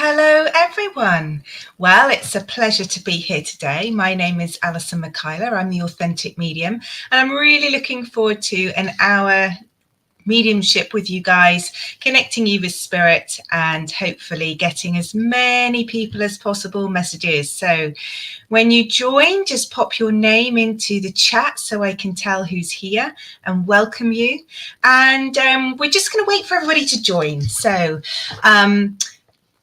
Hello everyone. Well, it's a pleasure to be here today. My name is Alison Michaela. I'm the Authentic Medium, and I'm really looking forward to an hour mediumship with you guys, connecting you with spirit and hopefully getting as many people as possible messages. So when you join, just pop your name into the chat so I can tell who's here and welcome you. And we're just going to wait for everybody to join. So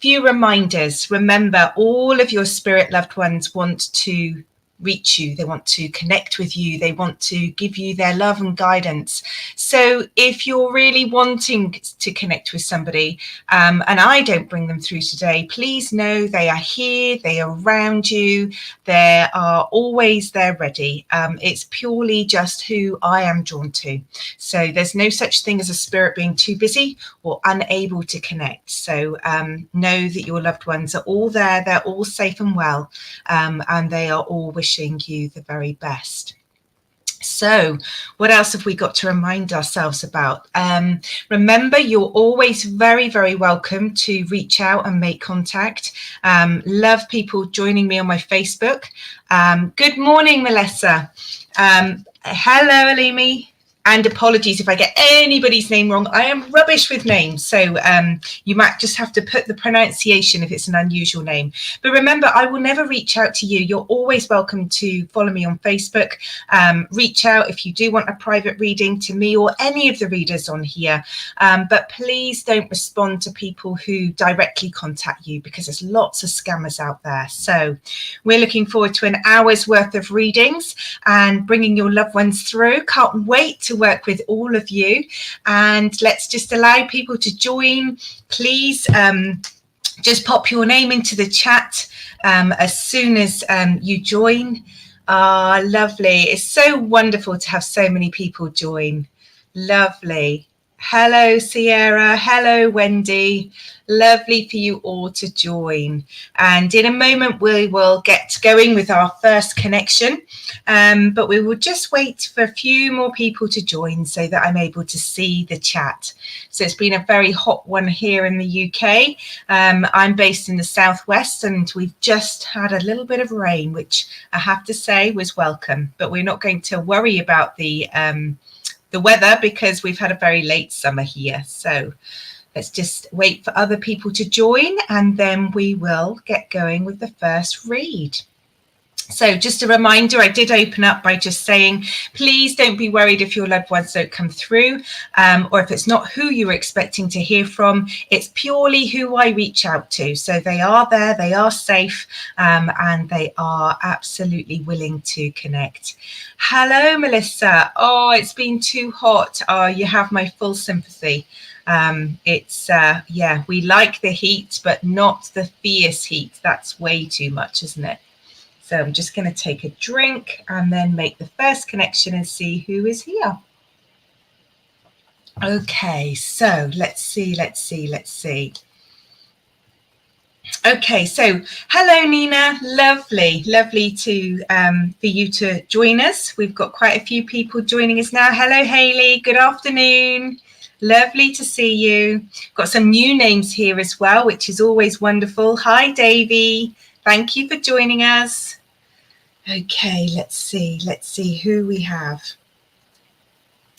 few reminders. Remember, all of your spirit loved ones want to reach you. They want to connect with you. They want to give you their love and guidance. So if you're really wanting to connect with somebody and I don't bring them through today, please know they are here. They are around you. They are always there ready. It's purely just who I am drawn to. So there's no such thing as a spirit being too busy or unable to connect. So know that your loved ones are all there. They're all safe and well, and they are all wishing you the very best. So what else have we got to remind ourselves about? Remember, you're always very, very welcome to reach out and make contact. Love people joining me on my Facebook. Good morning, Melissa. Hello, Alimi. And apologies if I get anybody's name wrong. I am rubbish with names. So you might just have to put the pronunciation if it's an unusual name. But remember, I will never reach out to you. You're always welcome to follow me on Facebook. Reach out if you do want a private reading to me or any of the readers on here. But please don't respond to people who directly contact you because there's lots of scammers out there. So we're looking forward to an hour's worth of readings and bringing your loved ones through. Can't wait to work with all of you, and let's just allow people to join. Please just pop your name into the chat as soon as you join. Lovely. It's so wonderful to have so many people join. Lovely. Hello, Sierra. Hello, Wendy. Lovely for you all to join. And in a moment, we will get going with our first connection. But we will just wait for a few more people to join so that I'm able to see the chat. So it's been a very hot one here in the UK. I'm based in the southwest and we've just had a little bit of rain, which I have to say was welcome. But we're not going to worry about the weather because we've had a very late summer here. So let's just wait for other people to join and then we will get going with the first read. So just a reminder, I did open up by just saying, please don't be worried if your loved ones don't come through or if it's not who you're expecting to hear from. It's purely who I reach out to. So they are there, they are safe, and they are absolutely willing to connect. Hello, Melissa. Oh, it's been too hot. Oh, you have my full sympathy. Yeah, we like the heat, but not the fierce heat. That's way too much, isn't it? So I'm just going to take a drink and then make the first connection and see who is here. Okay, so let's see. Okay, so hello, Nina. Lovely for you to join us. We've got quite a few people joining us now. Hello, Hayley. Good afternoon. Lovely to see you. Got some new names here as well, which is always wonderful. Hi, Davy. Thank you for joining us. Okay, let's see who we have.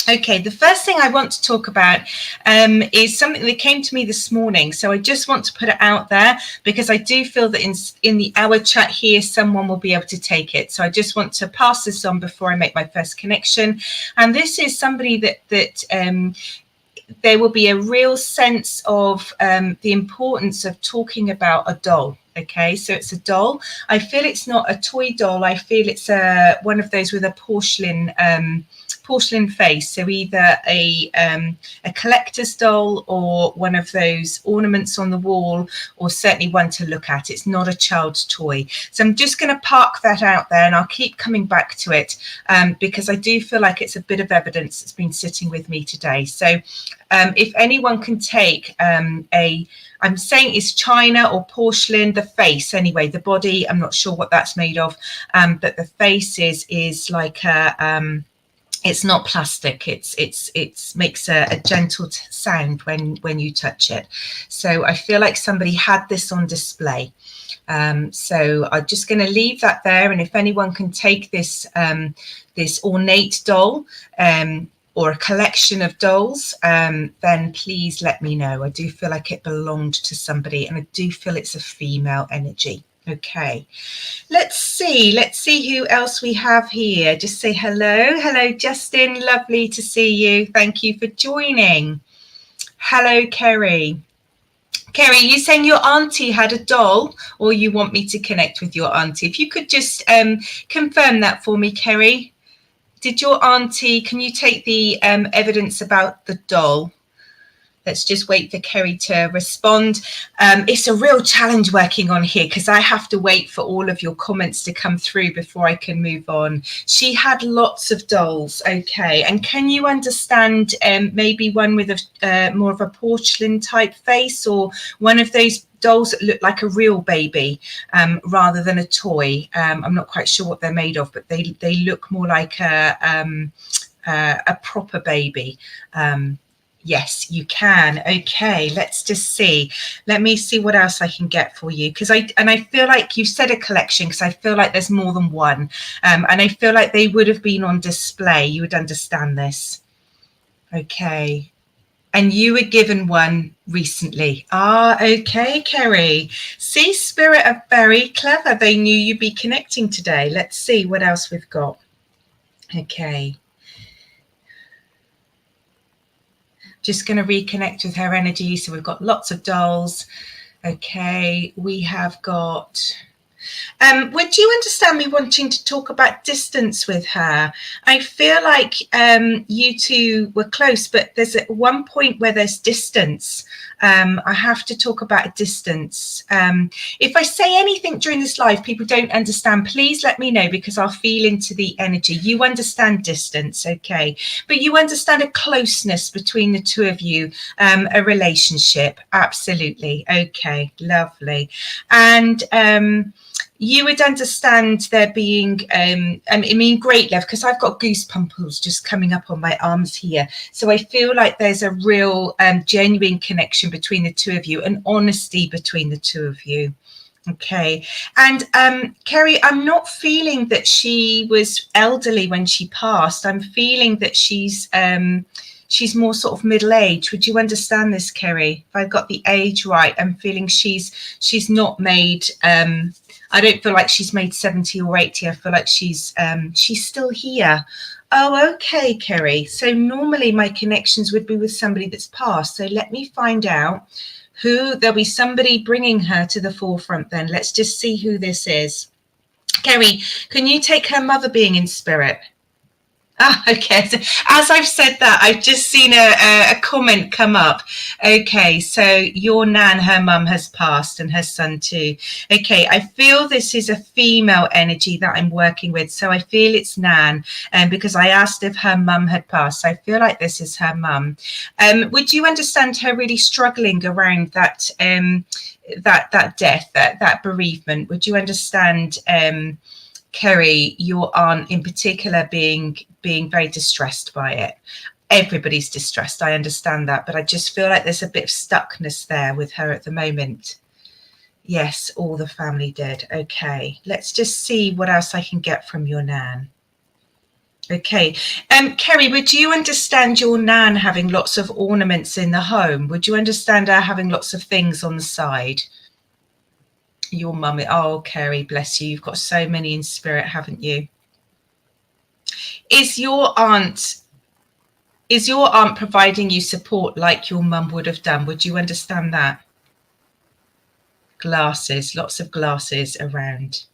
Okay, the first thing I want to talk about is something that came to me this morning. So I just want to put it out there because I do feel that in the hour chat here, someone will be able to take it. So I just want to pass this on before I make my first connection. And this is somebody that there will be a real sense of the importance of talking about a doll. Okay, so it's a doll. I feel it's not a toy doll. I feel it's one of those with a porcelain face. So either a collector's doll or one of those ornaments on the wall, or certainly one to look at. It's not a child's toy. So I'm just going to park that out there and I'll keep coming back to it because I do feel like it's a bit of evidence that's been sitting with me today. So if anyone can take I'm saying it's china or porcelain, the face anyway, the body, I'm not sure what that's made of, but the face is like a It's not plastic. It's makes a gentle sound when you touch it. So I feel like somebody had this on display. So I'm just going to leave that there, and if anyone can take this this ornate doll or a collection of dolls, then please let me know. I do feel like it belonged to somebody, and I do feel it's a female energy. Okay, let's see who else we have here. Just say hello, Justin, lovely to see you. Thank you for joining. Hello, Kerry. Kerry, you saying your auntie had a doll, or you want me to connect with your auntie? If you could just confirm that for me, Kerry. Did your auntie, can you take the evidence about the doll? Let's just wait for Kerry to respond. It's a real challenge working on here because I have to wait for all of your comments to come through before I can move on. She had lots of dolls. Okay. And can you understand maybe one with a more of a porcelain type face, or one of those dolls that look like a real baby rather than a toy? I'm not quite sure what they're made of, but they look more like a proper baby. Yes, you can. Okay, let's just see. Let me see what else I can get for you, because I feel like you said a collection, because I feel like there's more than one, and I feel like they would have been on display. You would understand this. Okay, and you were given one recently. Ah, okay, Kerry. See, Spirit are very clever. They knew you'd be connecting today. Let's see what else we've got. Okay. Just going to reconnect with her energy. So we've got lots of dolls. Okay, we have got... would you understand me wanting to talk about distance with her? I feel like you two were close, but there's at one point where there's distance. I have to talk about distance. If I say anything during this live, people don't understand, please let me know, because I'll feel into the energy. You understand distance, okay? But you understand a closeness between the two of you, a relationship, absolutely. Okay, lovely. And you would understand there being, I mean, great love, because I've got goosebumps just coming up on my arms here. So I feel like there's a real genuine connection between the two of you, and honesty between the two of you. Okay. And Kerry, I'm not feeling that she was elderly when she passed. I'm feeling that she's more sort of middle-aged. Would you understand this, Kerry? If I've got the age right, I'm feeling she's not made... I don't feel like she's made 70 or 80. I feel like she's still here. Oh, okay, Kerry. So normally my connections would be with somebody that's passed. So let me find out who... There'll be somebody bringing her to the forefront then. Let's just see who this is. Kerry, can you take her mother being in spirit? Ah, okay. So as I've said that, I've just seen a comment come up. Okay, so your nan, her mum has passed, and her son too. Okay, I feel this is a female energy that I'm working with. So I feel it's nan, because I asked if her mum had passed. So I feel like this is her mum. Would you understand her really struggling around that that death, that bereavement? Would you understand, Kerry, your aunt in particular being very distressed by it? Everybody's distressed, I understand that, but I just feel like there's a bit of stuckness there with her at the moment. Yes, all the family did. Okay, let's just see what else I can get from your nan. Okay, Kerry, would you understand your nan having lots of ornaments in the home? Would you understand her having lots of things on the side? Your mum, oh, Kerry, bless you. You've got so many in spirit, haven't you? Is your aunt providing you support like your mum would have done? Would you understand that? Glasses, lots of glasses around.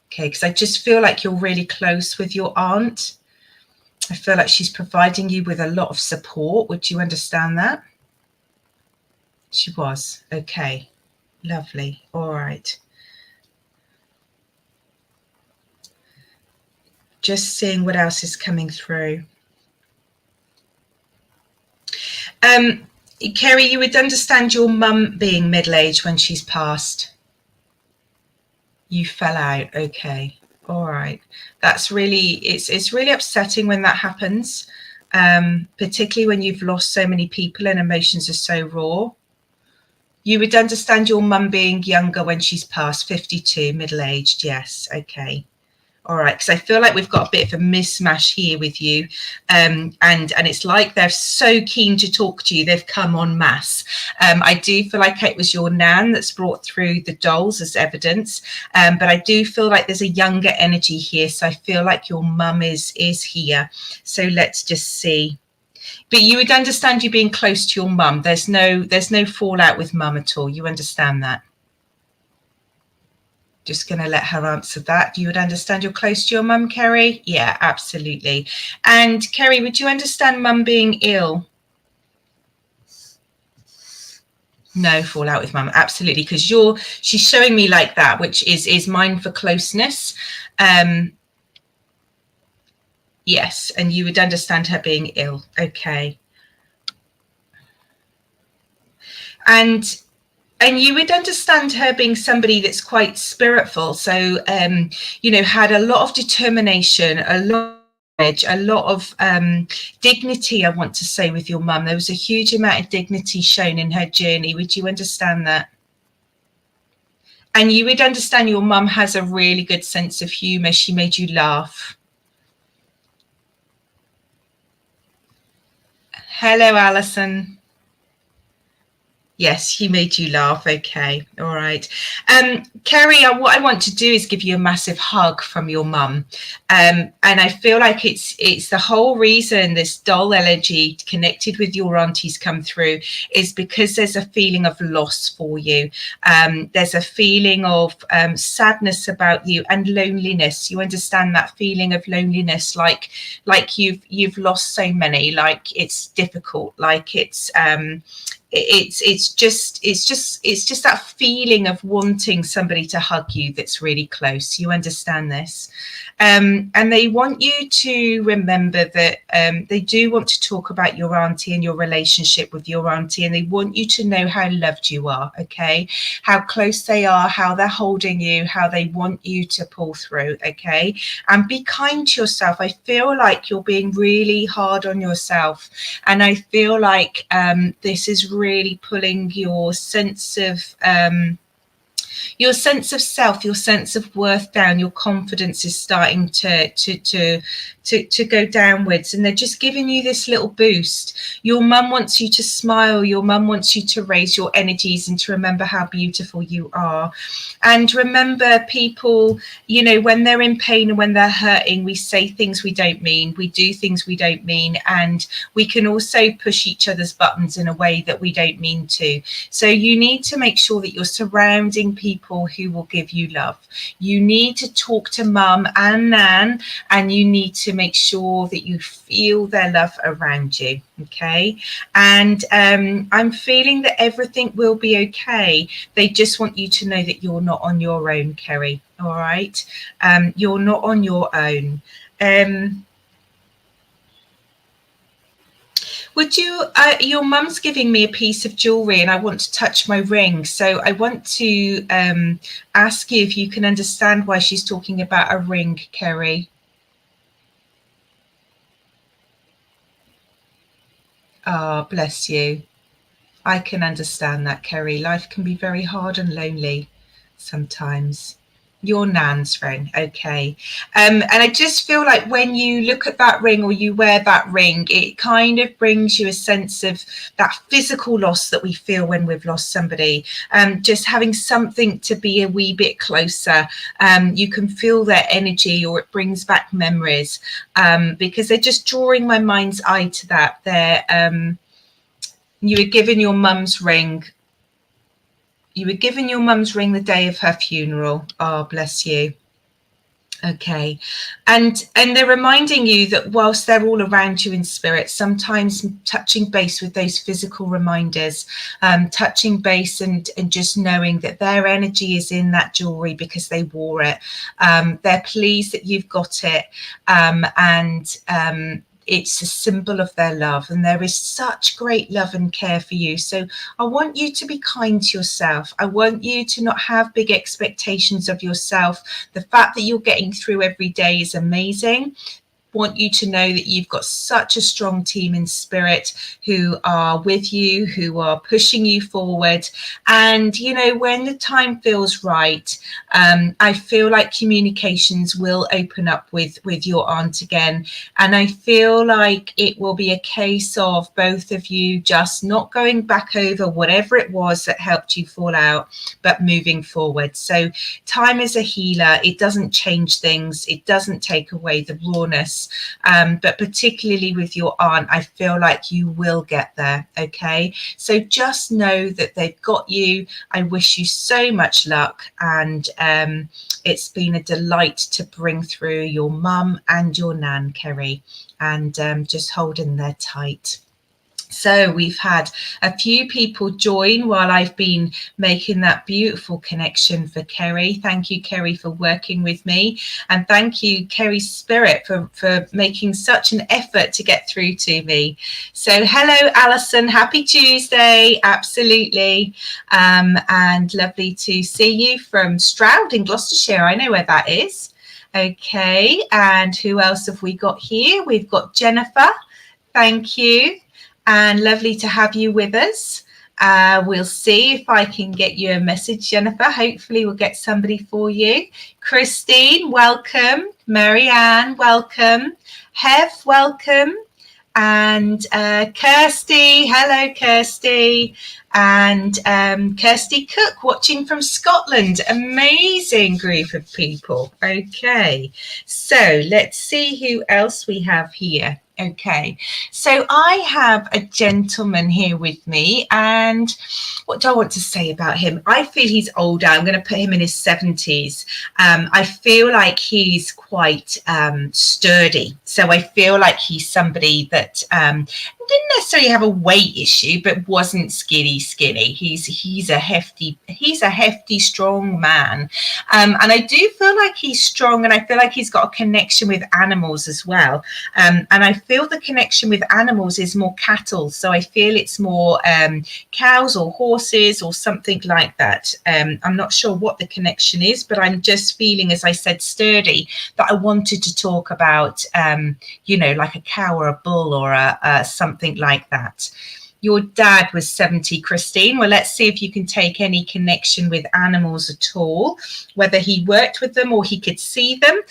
Okay, because I just feel like you're really close with your aunt. I feel like she's providing you with a lot of support. Would you understand that? She was. Okay, lovely. All right. Just seeing what else is coming through. Kerry, you would understand your mum being middle-aged when she's passed. You fell out. Okay. All right. That's really, it's really upsetting when that happens, particularly when you've lost so many people and emotions are so raw. You would understand your mum being younger when she's past 52, middle-aged. Yes. Okay. All right, because I feel like we've got a bit of a mismatch here with you, and it's like they're so keen to talk to you. They've come en masse. I do feel like it was your nan that's brought through the dolls as evidence, but I do feel like there's a younger energy here. So I feel like your mum is here. So let's just see. But you would understand you being close to your mum. There's no fallout with mum at all. You understand that? Just going to let her answer that. You would understand you're close to your mum, Kerry? Yeah, absolutely. And Kerry, would you understand mum being ill? No fallout with mum, absolutely, because she's showing me like that, which is mine for closeness. Yes, and you would understand her being ill. Okay. And you would understand her being somebody that's quite spiritful. So, had a lot of determination, a lot of dignity, I want to say, with your mum. There was a huge amount of dignity shown in her journey. Would you understand that? And you would understand your mum has a really good sense of humour. She made you laugh. Hello, Alison. Yes, she made you laugh. Okay, all right. Kerry, what I want to do is give you a massive hug from your mum. And I feel like it's the whole reason this doll energy connected with your aunties come through is because there's a feeling of loss for you. There's a feeling of sadness about you and loneliness. You understand that feeling of loneliness, like you've lost so many, like it's difficult, like it's just that feeling of wanting somebody to hug you that's really close. You understand this? And they want you to remember that they do want to talk about your auntie and your relationship with your auntie, and they want you to know how loved you are, okay? How close they are, how they're holding you, how they want you to pull through, okay? And be kind to yourself. I feel like you're being really hard on yourself, and I feel like this is really pulling your sense of self, your sense of worth down. Your confidence is starting to go downwards, and they're just giving you this little boost. Your mum wants you to smile. Your mum wants you to raise your energies and to remember how beautiful you are. And remember, people, when they're in pain and when they're hurting, we say things we don't mean, we do things we don't mean, and we can also push each other's buttons in a way that we don't mean to. So you need to make sure that you're surrounding people who will give you love. You need to talk to mum and nan, and you need to make sure that you feel their love around you, okay? And I'm feeling that everything will be okay. They just want you to know that you're not on your own, Kerry, all right? You're not on your own. Would you, your mum's giving me a piece of jewellery and I want to touch my ring. So I want to ask you if you can understand why she's talking about a ring, Kerry. Oh, bless you. I can understand that, Kerry. Life can be very hard and lonely sometimes. Your nan's ring, okay. And I just feel like when you look at that ring or you wear that ring, it kind of brings you a sense of that physical loss that we feel when we've lost somebody. Just having something to be a wee bit closer. You can feel their energy, or it brings back memories, because they're just drawing my mind's eye to that. You were given your mum's ring. You were given your mum's ring the day of her funeral. Oh, bless you. Okay. And they're reminding you that whilst they're all around you in spirit, sometimes touching base with those physical reminders, touching base and just knowing that their energy is in that jewellery because they wore it. They're pleased that you've got it. it's a symbol of their love, and there is such great love and care for you. So I want you to be kind to yourself. I want you to not have big expectations of yourself. The fact that you're getting through every day is amazing. Want you to know that you've got such a strong team in spirit who are with you, who are pushing you forward. And, you know, when the time feels right, I feel like communications will open up with your aunt again. And I feel like it will be a case of both of you just not going back over whatever it was that helped you fall out, but moving forward. So time is a healer. It doesn't change things. It doesn't take away the rawness. But particularly with your aunt, I feel like you will get there. Okay, so just know that they've got you. I wish you so much luck, and it's been a delight to bring through your mum and your nan, Kerry, and just hold in there tight. So we've had a few people join while I've been making that beautiful connection for Kerry. Thank you, Kerry, for working with me. And thank you, Kerry Spirit, for making such an effort to get through to me. So hello, Alison. Happy Tuesday. Absolutely. And lovely to see you from Stroud in Gloucestershire. I know where that is. Okay. And who else have we got here? We've got Jennifer. Thank you. And lovely to have you with us. We'll see if I can get you a message, Jennifer. Hopefully we'll get somebody for you. Christine, welcome. Marianne, welcome. Hev, welcome. And Kirsty, hello, Kirsty. And Kirsty Cook, watching from Scotland. Amazing group of people. Okay, so let's see who else we have here. Okay, so I have a gentleman here with me, and what do I want to say about him? I feel he's older. I'm going to put him in his 70s. I feel like he's quite sturdy. So I feel like he's somebody that didn't necessarily have a weight issue, but wasn't skinny. He's a hefty, strong man. And I do feel like he's strong, and I feel like he's got a connection with animals as well. And I feel the connection with animals is more cattle. So I feel it's more cows or horses or something like that. I'm not sure what the connection is, but I'm just feeling, as I said, sturdy, that I wanted to talk about, you know, like a cow or a bull or a something like that. Your dad was 70, Christine. Well, let's see if you can take any connection with animals at all, whether he worked with them or he could see them.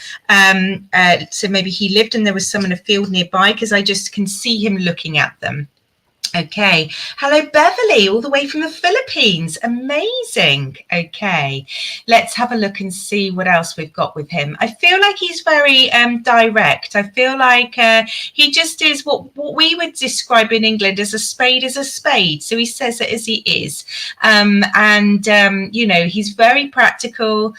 So maybe he lived and there was some in a field nearby, because I just can see him looking at them. Okay. Hello, Beverly, all the way from the Philippines. Amazing. Okay. Let's have a look and see what else we've got with him. I feel like he's very direct. I feel like he just is what we would describe in England as a spade is a spade. So he says it as he is. You know, he's very practical,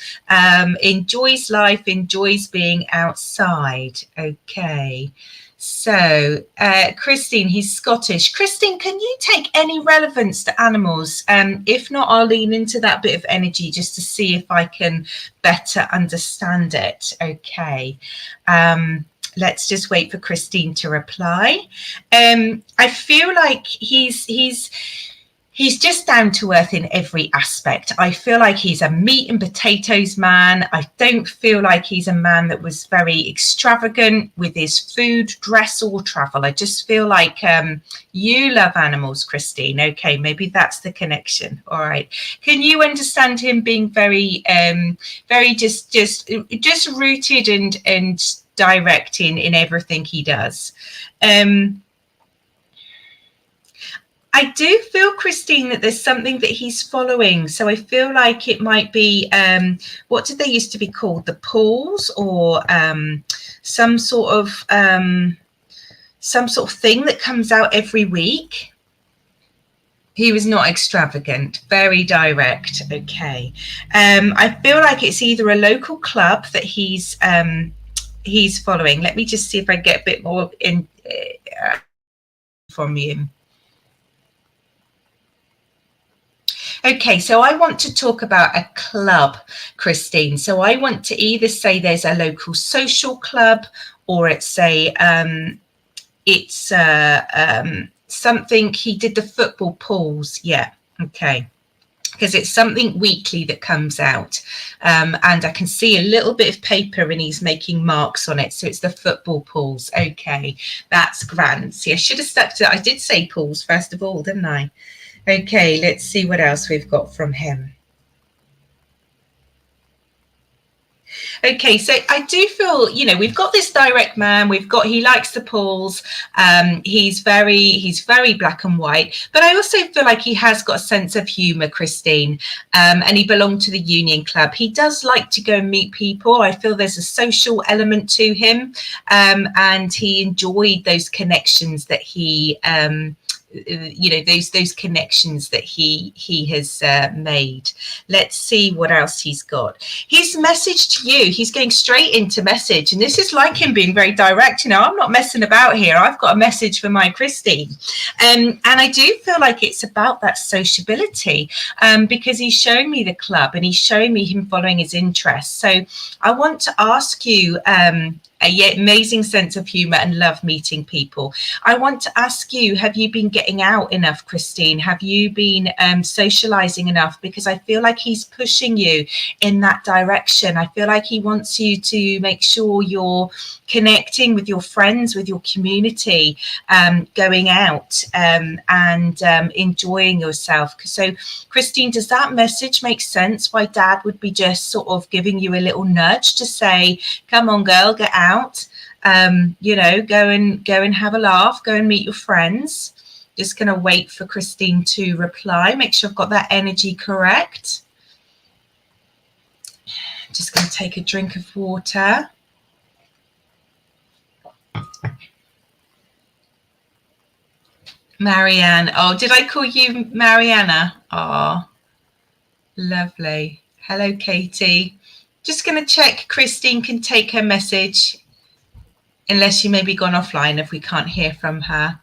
enjoys life, enjoys being outside. Okay. So, Christine, he's Scottish. Christine, can you take any relevance to animals? If not, I'll lean into that bit of energy just to see if I can better understand it. Okay. Let's just wait for Christine to reply. I feel like he's just down to earth in every aspect. I feel like he's a meat and potatoes man. I don't feel like he's a man that was very extravagant with his food, dress, or travel. I just feel like you love animals, Christine. Okay, maybe that's the connection. All right. Can you understand him being very just rooted and direct in everything he does? I do feel, Christine, that there's something that he's following. So I feel like it might be, what did they used to be called? The pools, or some sort of thing that comes out every week. He was not extravagant, very direct. Okay. I feel like it's either a local club that he's following. Let me just see if I get a bit more from you. Okay, so I want to talk about a club, Christine. So I want to either say there's a local social club, or it's a it's something he did the football pools. Yeah. Okay. Because it's something weekly that comes out, and I can see a little bit of paper and he's making marks on it, so it's the football pools. Okay, that's grand. See, I should have stuck to, I did say pools first of all, didn't I? Okay, let's see what else we've got from him. Okay, so I do feel, you know, we've got this direct man. He likes the pools. He's very black and white. But I also feel like he has got a sense of humour, Christine. And he belonged to the Union Club. He does like to go and meet people. I feel there's a social element to him, and he enjoyed those connections that he. You know, those connections that he has made. Let's see what else he's got. His message to you, he's going straight into message, and this is like him being very direct. You know, I'm not messing about here. I've got a message for my Christine, and I do feel like it's about that sociability, because he's showing me the club and he's showing me him following his interests. So I want to ask you, amazing sense of humor and love meeting people. I want to ask you, have you been getting out enough, Christine? Have you been socializing enough? Because I feel like he's pushing you in that direction. I feel like he wants you to make sure you're connecting with your friends, with your community, going out and enjoying yourself. So Christine, does that message make sense? Why Dad would be just sort of giving you a little nudge to say, come on girl, get out, you know, go and have a laugh, go and meet your friends. Just going to wait for Christine to reply, make sure I've got that energy correct. Just going to take a drink of water. Marianne. Oh, did I call you Mariana? Oh, lovely. Hello, Katie. Just going to check Christine can take her message, unless she may be gone offline if we can't hear from her.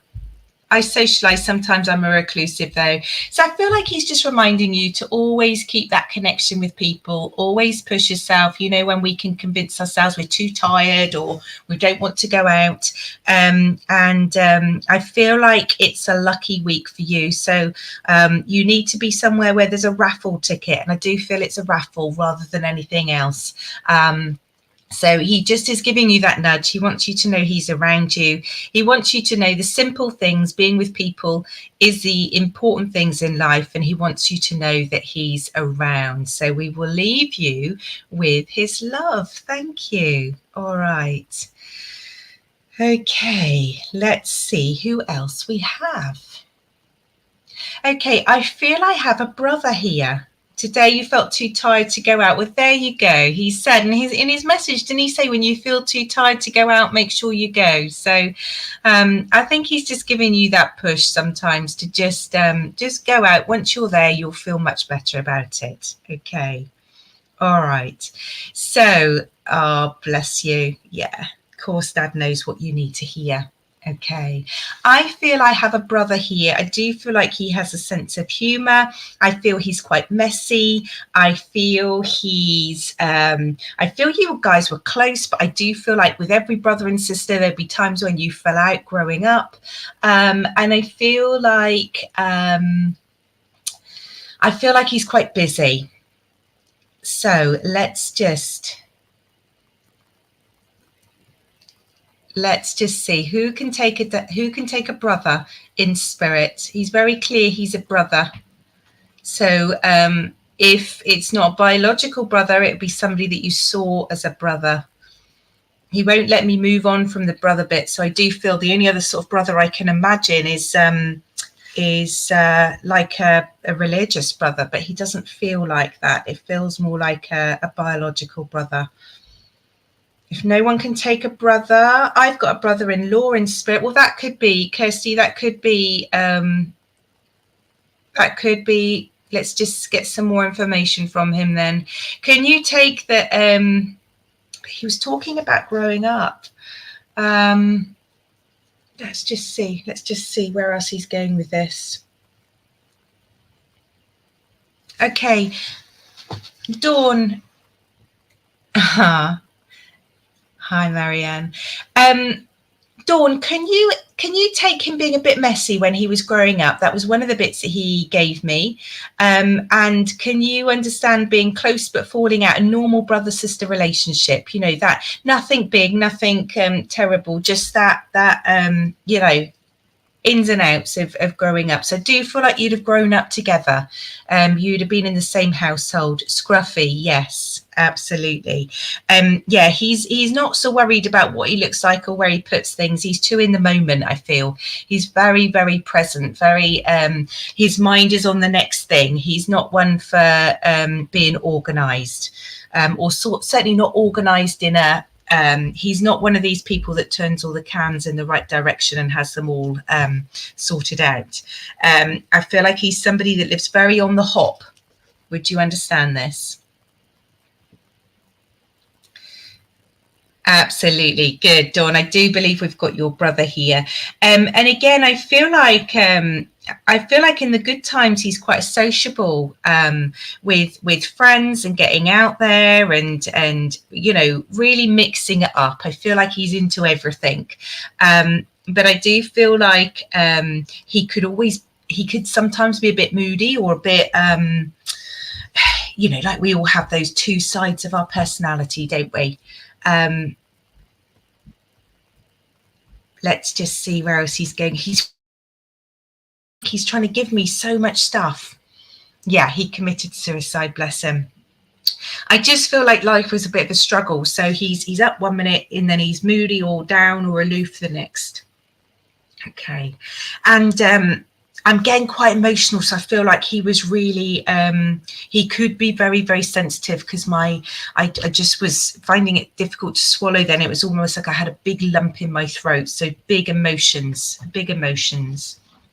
I socialize. Sometimes I'm a reclusive though. So I feel like he's just reminding you to always keep that connection with people, always push yourself. You know, when we can convince ourselves we're too tired or we don't want to go out. I feel like it's a lucky week for you. So you need to be somewhere where there's a raffle ticket. And I do feel it's a raffle rather than anything else. So he just is giving you that nudge. He wants you to know he's around you. He wants you to know the simple things, being with people is the important things in life. And he wants you to know that he's around. So we will leave you with his love. Thank you. All right. Okay, let's see who else we have. Okay, I feel I have a brother here. Today you felt too tired to go out. Well, there you go. He said, and in his message, didn't he say, when you feel too tired to go out, make sure you go. So I think he's just giving you that push sometimes to just go out. Once you're there, you'll feel much better about it. Okay. All right. So, oh, bless you. Yeah, of course, Dad knows what you need to hear. Okay, I feel I have a brother here. I do feel like he has a sense of humor. I feel he's quite messy. I feel I feel you guys were close, but I do feel like with every brother and sister, there'd be times when you fell out growing up. And I feel like he's quite busy. So let's just see who can take a brother in spirit. He's very clear he's a brother. So if it's not a biological brother, it'd be somebody that you saw as a brother. He won't let me move on from the brother bit. So I do feel the only other sort of brother I can imagine is like a religious brother, but he doesn't feel like that. It feels more like a biological brother. If no one can take a brother, I've got a brother-in-law in spirit. Well, that could be, Kirsty, that could be, let's just get some more information from him then. Can you take the, he was talking about growing up. Let's just see where else he's going with this. Okay, Dawn. Hi, Marianne. Dawn, can you can you take him being a bit messy when he was growing up? That was one of the bits that he gave me. And can you understand being close but falling out, a normal brother-sister relationship? You know, that nothing big, nothing terrible, just that you know, ins and outs of growing up. So do you feel like you'd have grown up together? You'd have been in the same household. Scruffy, yes, absolutely. Yeah, he's not so worried about what he looks like or where he puts things. He's too in the moment, I feel. He's very, very present, very his mind is on the next thing. He's not one for being organized, or certainly not organized in a he's not one of these people that turns all the cans in the right direction and has them all sorted out. I feel like he's somebody that lives very on the hop. Would you understand this? Absolutely. Good, Dawn. I do believe we've got your brother here. And again, I feel like in the good times he's quite sociable, with friends and getting out there and you know, really mixing it up. I feel like he's into everything. But I do feel like he could sometimes be a bit moody or a bit you know, like we all have those two sides of our personality, don't we? Let's just see where else he's going. He's trying to give me so much stuff. Yeah, he committed suicide, bless him. I just feel like life was a bit of a struggle. So he's up 1 minute and then he's moody or down or aloof the next. Okay. And I'm getting quite emotional, so I feel like he was really he could be very, very sensitive, because I just was finding it difficult to swallow then. It was almost like I had a big lump in my throat. So big emotions.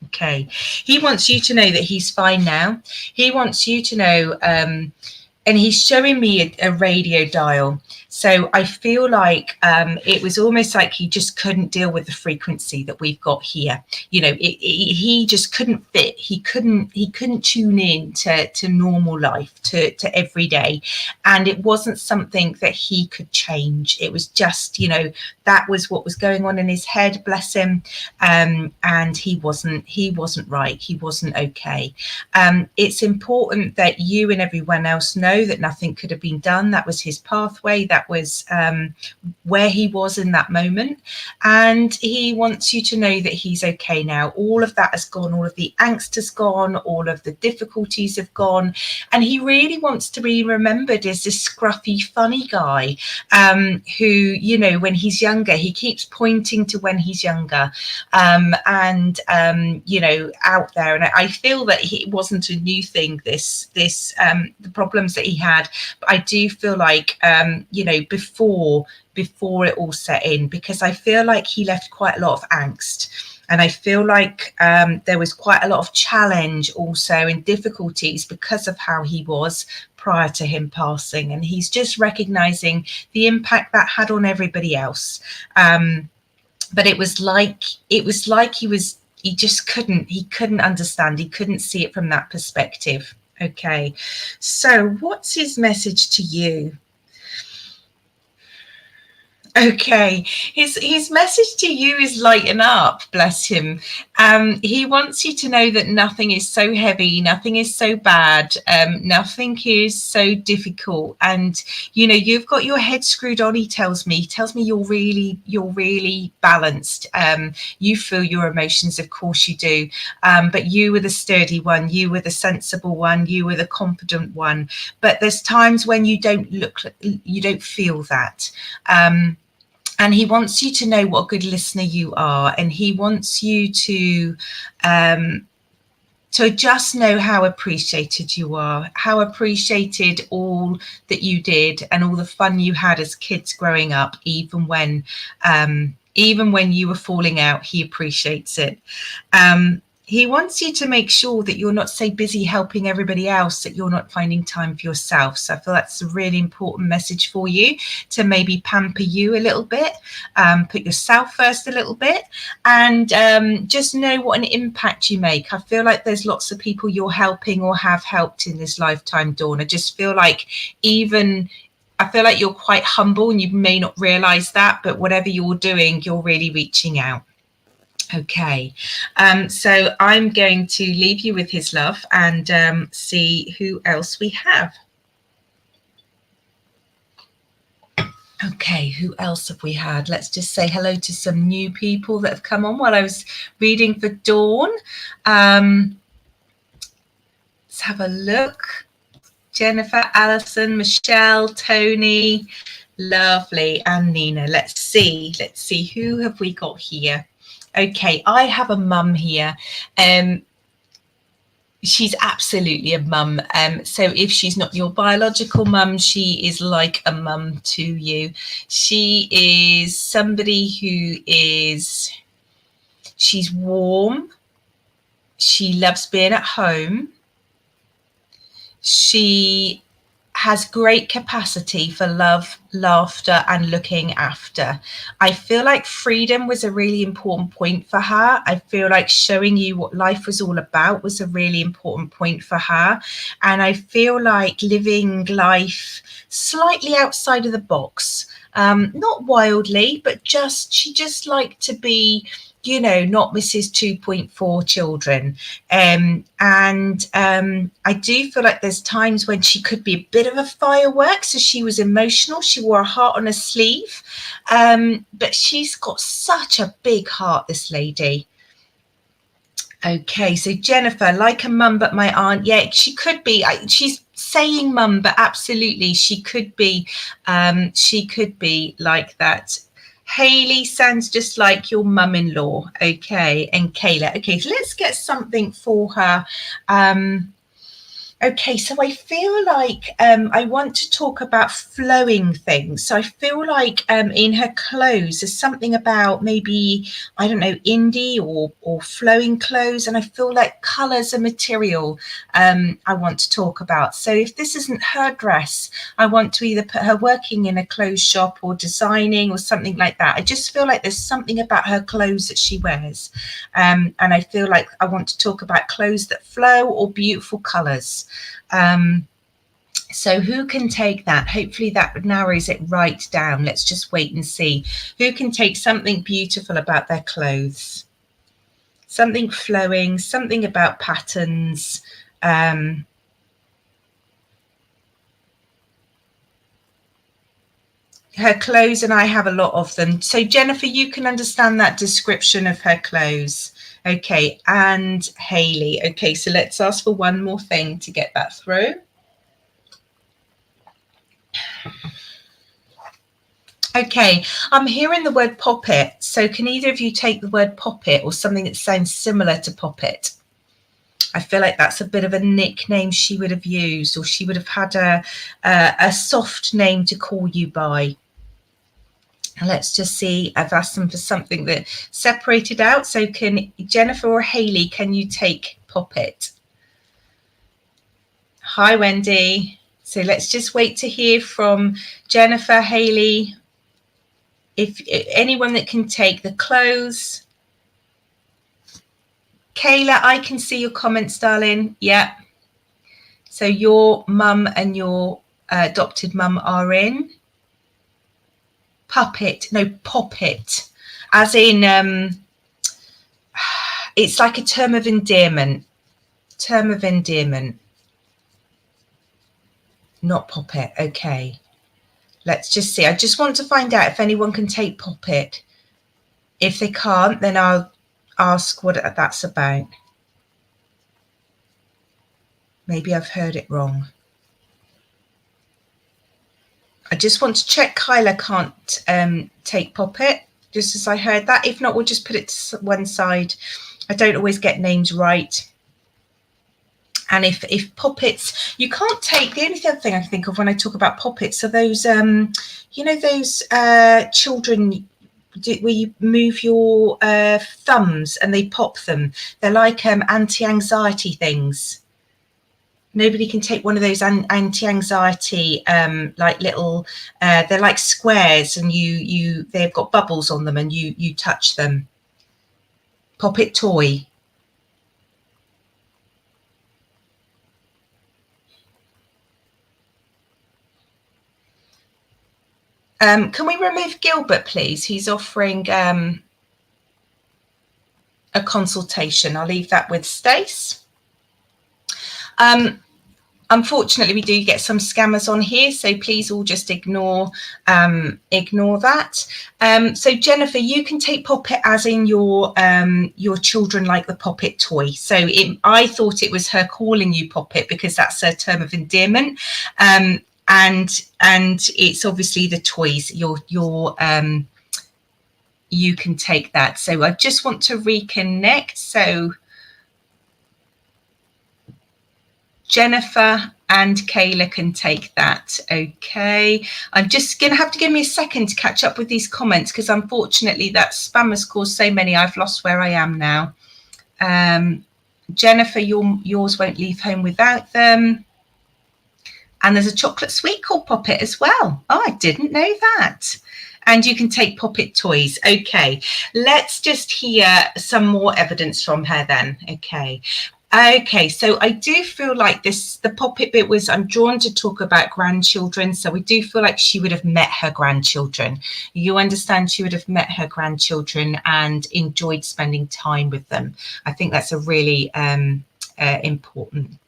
Okay. He wants you to know that he's fine now. He wants you to know, and he's showing me a radio dial. So I feel like it was almost like he just couldn't deal with the frequency that we've got here. You know, he just couldn't fit. He couldn't tune in to normal life, to every day. And it wasn't something that he could change. It was just, you know, that was what was going on in his head, bless him. And he wasn't right. He wasn't okay. It's important that you and everyone else know that nothing could have been done. That was his pathway. That was where he was in that moment. And he wants you to know that he's okay now. All of that has gone. All of the angst has gone. All of the difficulties have gone. And he really wants to be remembered as this scruffy, funny guy who, you know, when he's younger, he keeps pointing to when he's younger you know, out there. And I feel that it wasn't a new thing, the problems that he had. But I do feel like, you know, before it all set in, because I feel like he left quite a lot of angst. And I feel like there was quite a lot of challenge also and difficulties because of how he was prior to him passing. And he's just recognizing the impact that had on everybody else. But it was like he just couldn't understand. He couldn't see it from that perspective. Okay, so what's his message to you? Okay, his message to you is lighten up, bless him. He wants you to know that nothing is so heavy, nothing is so bad, nothing is so difficult. And you know, you've got your head screwed on. He tells me you're really balanced. You feel your emotions, of course you do, but you were the sturdy one, you were the sensible one, you were the confident one. But there's times when you don't feel that. And he wants you to know what a good listener you are. And he wants you to just know how appreciated you are, how appreciated all that you did and all the fun you had as kids growing up, even when you were falling out, he appreciates it. He wants you to make sure that you're not so busy helping everybody else that you're not finding time for yourself. So I feel that's a really important message for you, to maybe pamper you a little bit, put yourself first a little bit, and just know what an impact you make. I feel like there's lots of people you're helping or have helped in this lifetime, Dawn. I just feel like I feel like you're quite humble and you may not realize that, but whatever you're doing, you're really reaching out. Okay, so I'm going to leave you with his love and see who else we have. Okay, who else have we had? Let's just say hello to some new people that have come on while I was reading for Dawn. Let's have a look. Jennifer, Alison, Michelle, Tony, lovely, and Nina. Let's see who have we got here. Okay, I have a mum here. She's absolutely a mum. So if she's not your biological mum, she is like a mum to you. She is somebody she's warm. She loves being at home. She has great capacity for love, laughter, and looking after. I feel like freedom was a really important point for her. I feel like showing you what life was all about was a really important point for her. And I feel like living life slightly outside of the box, not wildly, but she just liked to be, you know, not Mrs. 2.4 children. I do feel like there's times when she could be a bit of a firework. So she was emotional. She wore a heart on her sleeve. But she's got such a big heart, this lady. Okay, so Jennifer, like a mum, but my aunt. Yeah, she could be. She's saying mum, but absolutely, she could be like that. Hayley sounds just like your mum-in-law. Okay, and Kayla. Okay, so let's get something for her. Okay, so I feel like I want to talk about flowing things. So I feel like in her clothes, there's something about maybe, I don't know, indie or flowing clothes. And I feel like colours and material I want to talk about. So if this isn't her dress, I want to either put her working in a clothes shop or designing or something like that. I just feel like there's something about her clothes that she wears. And I feel like I want to talk about clothes that flow or beautiful colours. So who can take that? Hopefully that narrows it right down. Let's just wait and see. Who can take something beautiful about their clothes? Something flowing, something about patterns. Her clothes, and I have a lot of them. So Jennifer, you can understand that description of her clothes. Okay, and Hayley. Okay, so let's ask for one more thing to get that through. Okay, I'm hearing the word poppet. So can either of you take the word poppet or something that sounds similar to poppet? I feel like that's a bit of a nickname she would have used, or she would have had a soft name to call you by. Let's just see. I've asked them for something that separated out. So can Jennifer or Hayley, can you take poppet? Hi, Wendy. So let's just wait to hear from Jennifer, Hayley. If anyone that can take the clothes. Kayla, I can see your comments, darling. Yeah. So your mum and your adopted mum are in. Puppet, no, poppet, as in it's like a term of endearment. Term of endearment. Not poppet. Okay. Let's just see. I just want to find out if anyone can take poppet. If they can't, then I'll ask what that's about. Maybe I've heard it wrong. I just want to check Kyla can't take poppet, just as I heard that. If not, we'll just put it to one side. I don't always get names right. And if poppets, you can't take, the only other thing I can think of when I talk about poppets are those, you know, those children where you move your thumbs and they pop them. They're like anti-anxiety things. Nobody can take one of those anti-anxiety like little they're like squares, and they've got bubbles on them, and you touch them. Poppet toy. Can we remove Gilbert, please? He's offering a consultation. I'll leave that with Stace. Unfortunately, we do get some scammers on here, so please all just ignore that. So Jennifer, you can take Poppet as in your children like the Poppet toy. So I thought it was her calling you Poppet because that's her term of endearment, and it's obviously the toys. You can take that. So I just want to reconnect. So Jennifer and Kayla can take that. Okay. I'm just going to have to give me a second to catch up with these comments because unfortunately that spam has caused so many. I've lost where I am now. Jennifer, yours won't leave home without them. And there's a chocolate sweet called Poppet as well. Oh, I didn't know that. And you can take Poppet toys. Okay, let's just hear some more evidence from her then. Okay, so I do feel like the Poppet bit was, I'm drawn to talk about grandchildren. So we do feel like she would have met her grandchildren. You understand, she would have met her grandchildren and enjoyed spending time with them. I think that's a really important.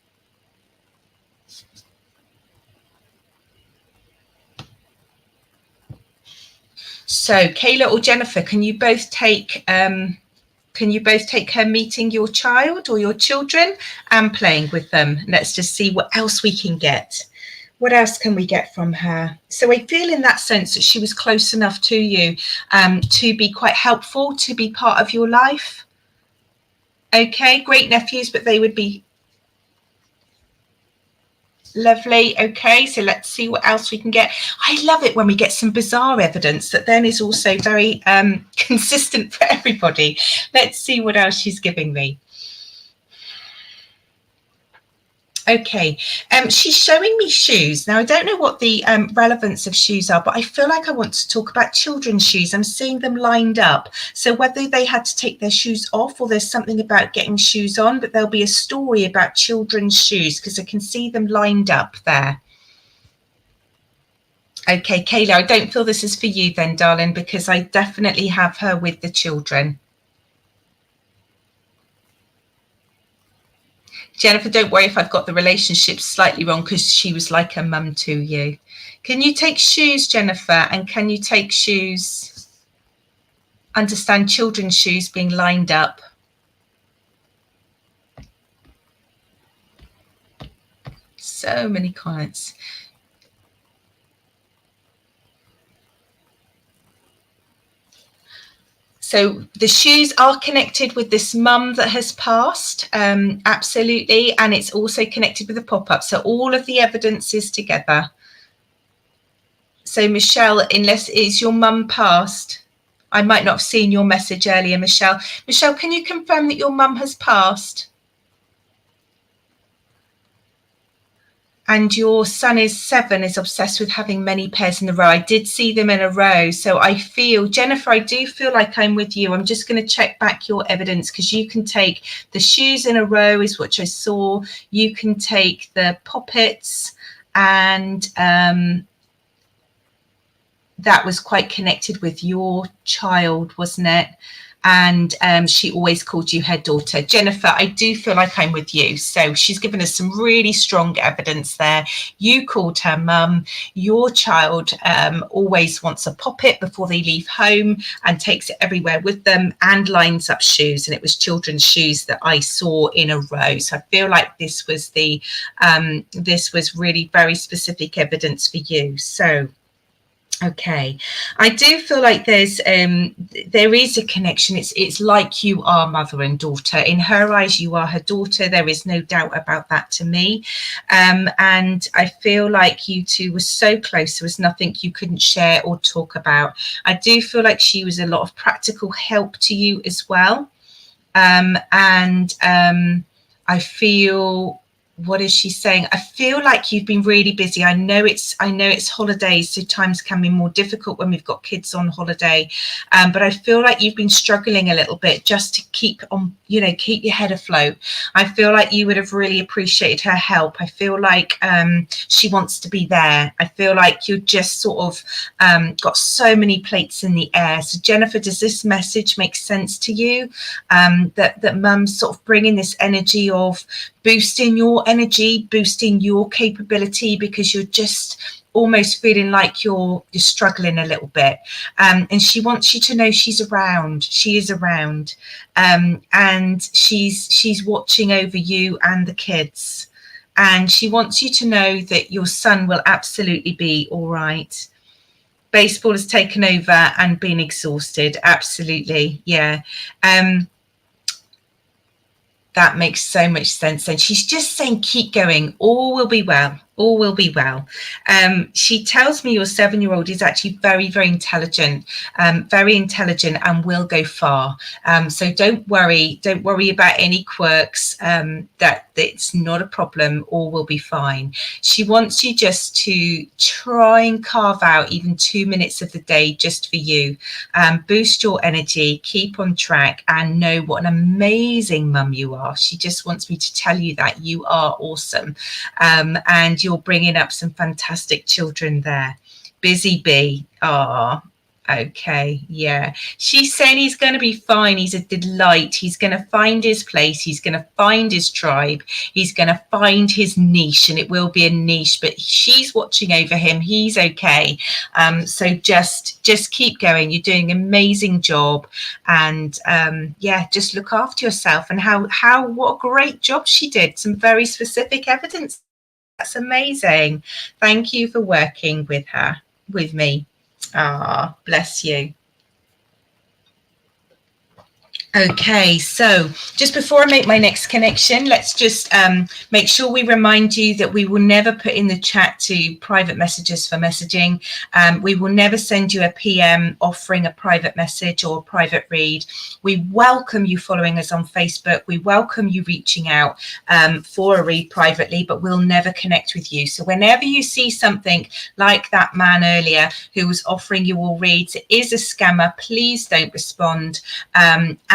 So Kayla or Jennifer, can you both take her meeting your child or your children and playing with them? Let's just see what else we can get. What else can we get from her? So I feel in that sense that she was close enough to you to be quite helpful, to be part of your life. Okay, great nephews, but they would be lovely. Okay, so let's see what else we can get. I love it when we get some bizarre evidence that then is also very consistent for everybody. Let's see what else she's giving me. Okay, she's showing me shoes. Now, I don't know what the relevance of shoes are, but I feel like I want to talk about children's shoes. I'm seeing them lined up. So whether they had to take their shoes off or there's something about getting shoes on, but there'll be a story about children's shoes because I can see them lined up there. Okay, Kayla, I don't feel this is for you then, darling, because I definitely have her with the children. Jennifer, don't worry if I've got the relationship slightly wrong because she was like a mum to you. Can you take shoes, Jennifer? And can you take shoes? Understand children's shoes being lined up. So many comments. So the shoes are connected with this mum that has passed, absolutely, and it's also connected with the pop-up. So all of the evidence is together. So Michelle, unless it's your mum passed, I might not have seen your message earlier, Michelle. Michelle, can you confirm that your mum has passed? And your son is 7, is obsessed with having many pairs in a row. I did see them in a row. So I feel, Jennifer, I do feel like I'm with you. I'm just going to check back your evidence because you can take the shoes in a row is what I saw. You can take the poppets and that was quite connected with your child, wasn't it? And she always called you her daughter. Jennifer, I do feel like I'm with you. So she's given us some really strong evidence there. You called her mum. Your child always wants a poppet before they leave home and takes it everywhere with them and lines up shoes. And it was children's shoes that I saw in a row. So I feel like this was really very specific evidence for you. So okay, I do feel like there is a connection. It's like you are mother and daughter. In her eyes, you are her daughter. There is no doubt about that to me. And I feel like you two were so close. There was nothing you couldn't share or talk about. I do feel like she was a lot of practical help to you as well. I feel What is she saying? I feel like you've been really busy. I know it's holidays, so times can be more difficult when we've got kids on holiday. But I feel like you've been struggling a little bit just to keep on, keep your head afloat. I feel like you would have really appreciated her help. I feel like she wants to be there. I feel like you're just sort of got so many plates in the air. So Jennifer, does this message make sense to you? That mum's sort of bringing this energy of boosting your energy, boosting your capability, because you're just almost feeling like you're struggling a little bit, and she wants you to know she's around. She is around, and she's watching over you and the kids, and she wants you to know that your son will absolutely be all right. Baseball has taken over and been exhausted. Absolutely, yeah. That makes so much sense. And she's just saying, keep going. All will be well. All will be well. She tells me your 7-year-old is actually very, very intelligent and will go far. So don't worry about any quirks. That it's not a problem. All will be fine. She wants you just to try and carve out even 2 minutes of the day just for you. Boost your energy, keep on track, and know what an amazing mum you are. She just wants me to tell you that you are awesome. And you're bringing up some fantastic children there. Busy bee. Ah, okay, yeah. She's saying he's going to be fine. He's a delight. He's going to find his place. He's going to find his tribe. He's going to find his niche, and it will be a niche, but she's watching over him. He's okay. So just keep going. You're doing an amazing job, and yeah, just look after yourself. And what a great job she did. Some very specific evidence. That's amazing. Thank you for working with me. Ah, bless you. Okay, so just before I make my next connection, let's just make sure we remind you that we will never put in the chat to private messages for messaging. We will never send you a PM offering a private message or a private read. We welcome you following us on Facebook. We welcome you reaching out for a read privately, but we'll never connect with you. So whenever you see something like that man earlier who was offering you all reads, it is a scammer. Please don't respond.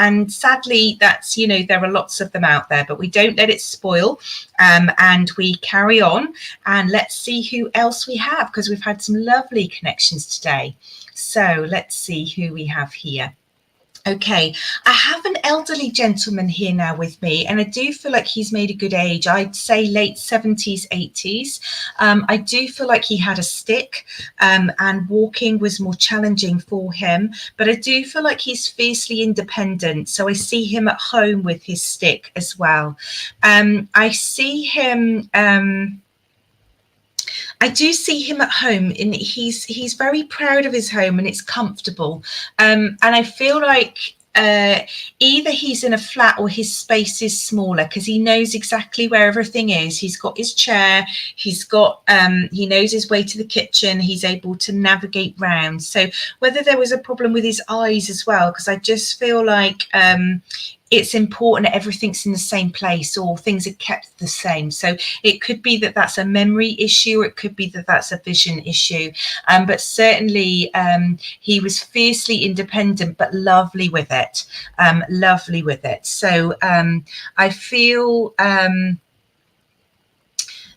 And sadly, that's, there are lots of them out there, but we don't let it spoil, and we carry on, and let's see who else we have, because we've had some lovely connections today. So let's see who we have here. Okay, I have an elderly gentleman here now with me, and I do feel like he's made a good age. I'd say late 70s, 80s. I do feel like he had a stick, and walking was more challenging for him, but I do feel like he's fiercely independent. So I see him at home with his stick as well. I see him... I do see him at home, and he's very proud of his home, and it's comfortable. And I feel like either he's in a flat or his space is smaller, because he knows exactly where everything is. He's got his chair, he's got he knows his way to the kitchen, he's able to navigate round. So whether there was a problem with his eyes as well, because I just feel like it's important that everything's in the same place, or things are kept the same. So it could be that that's a memory issue, or it could be that that's a vision issue. But certainly he was fiercely independent, but lovely with it. So I feel...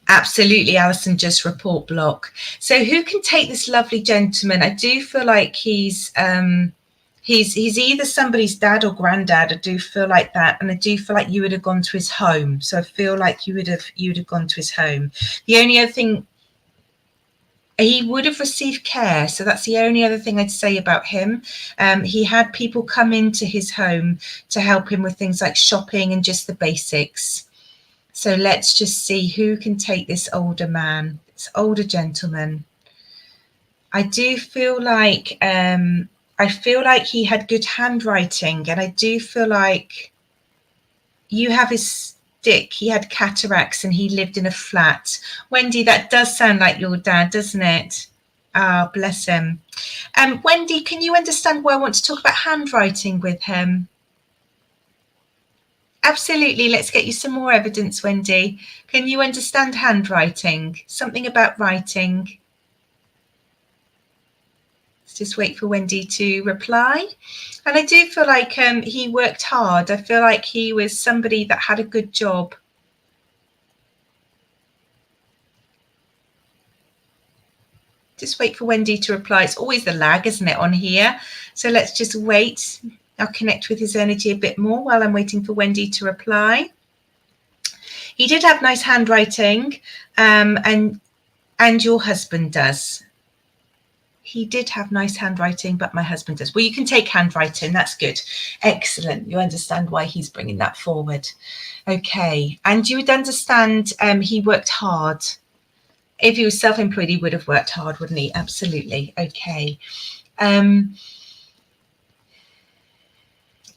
Absolutely, Alison, just report block. So who can take this lovely gentleman? I do feel like he's either somebody's dad or granddad. I do feel like that, and I do feel like you would have gone to his home. So I feel like you would have gone to his home. The only other thing, he would have received care. So that's the only other thing I'd say about him. He had people come into his home to help him with things like shopping and just the basics. So let's just see who can take this older man, this older gentleman. I do feel like he had good handwriting, and I do feel like you have his stick. He had cataracts and he lived in a flat. Wendy, that does sound like your dad, doesn't it? Ah, bless him. Wendy, can you understand why I want to talk about handwriting with him? Absolutely. Let's get you some more evidence, Wendy. Can you understand handwriting? Something about writing. Let's just wait for Wendy to reply. And I do feel like he worked hard. I feel like he was somebody that had a good job. Just wait for Wendy to reply. It's always the lag, isn't it, on here? So let's just wait. I'll connect with his energy a bit more while I'm waiting for Wendy to reply. He did have nice handwriting, and your husband does. He did have nice handwriting, but my husband does. Well, you can take handwriting. That's good. Excellent. You understand why he's bringing that forward. Okay. And you would understand he worked hard. If he was self-employed, he would have worked hard, wouldn't he? Absolutely. Okay. And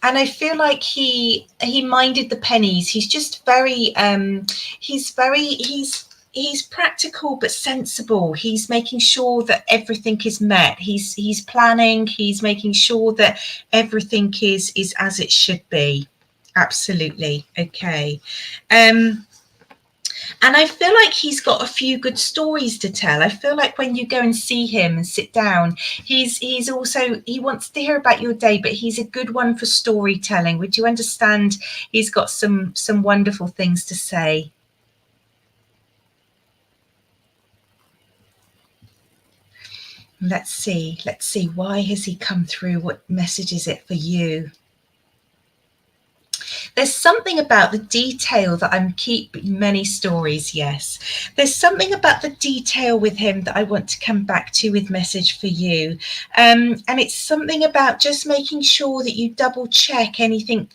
I feel like he minded the pennies. He's just very he's practical but sensible. He's making sure that everything is met. He's planning. He's making sure that everything is as it should be. Absolutely. Okay. And I feel like he's got a few good stories to tell. I feel like when you go and see him and sit down, he wants to hear about your day, but he's a good one for storytelling. Would you understand? He's got some wonderful things to say. Let's see. Why has he come through? What message is it for you? There's something about the detail that I'm many stories, yes. There's something about the detail with him that I want to come back to with message for you. And it's something about just making sure that you double check anything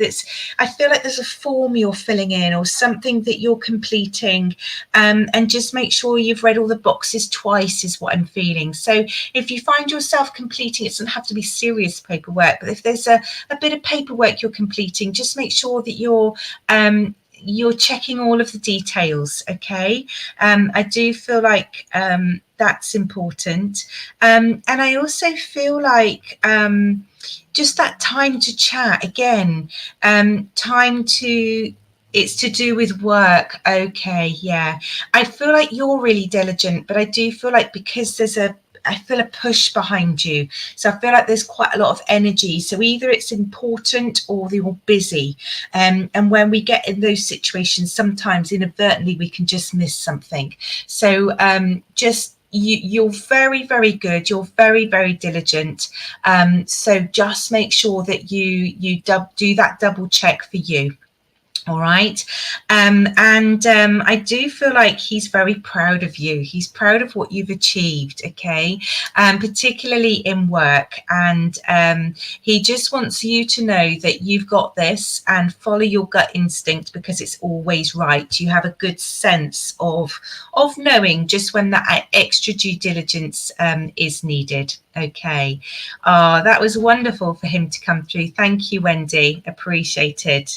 I feel like there's a form you're filling in or something that you're completing, and just make sure you've read all the boxes twice is what I'm feeling. So if you find yourself completing, it doesn't have to be serious paperwork, but if there's a bit of paperwork you're completing, just make sure that you're checking all of the details. Okay. I do feel like that's important, and I also feel like just that time to chat again, it's to do with work. Okay. Yeah, I feel like you're really diligent, but I do feel like because I feel a push behind you. So I feel like there's quite a lot of energy. So either it's important or you're busy. And when we get in those situations, sometimes inadvertently we can just miss something. So you're very, very good. You're very, very diligent. So just make sure that you do that double check for you. All right. I do feel like he's very proud of you. He's proud of what you've achieved. Okay. Particularly in work. And he just wants you to know that you've got this and follow your gut instinct because it's always right. You have a good sense of knowing just when that extra due diligence is needed. Okay. That was wonderful for him to come through. Thank you, Wendy. Appreciated.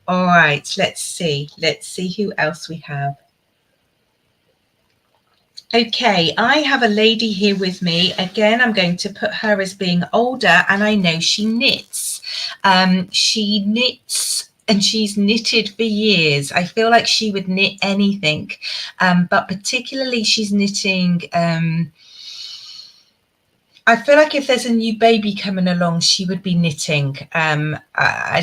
All right, let's see who else we have. Okay, I have a lady here with me. Again, I'm going to put her as being older, and I know she knits. She knits, and she's knitted for years. I feel like she would knit anything, but particularly she's knitting. I feel like if there's a new baby coming along, she would be knitting.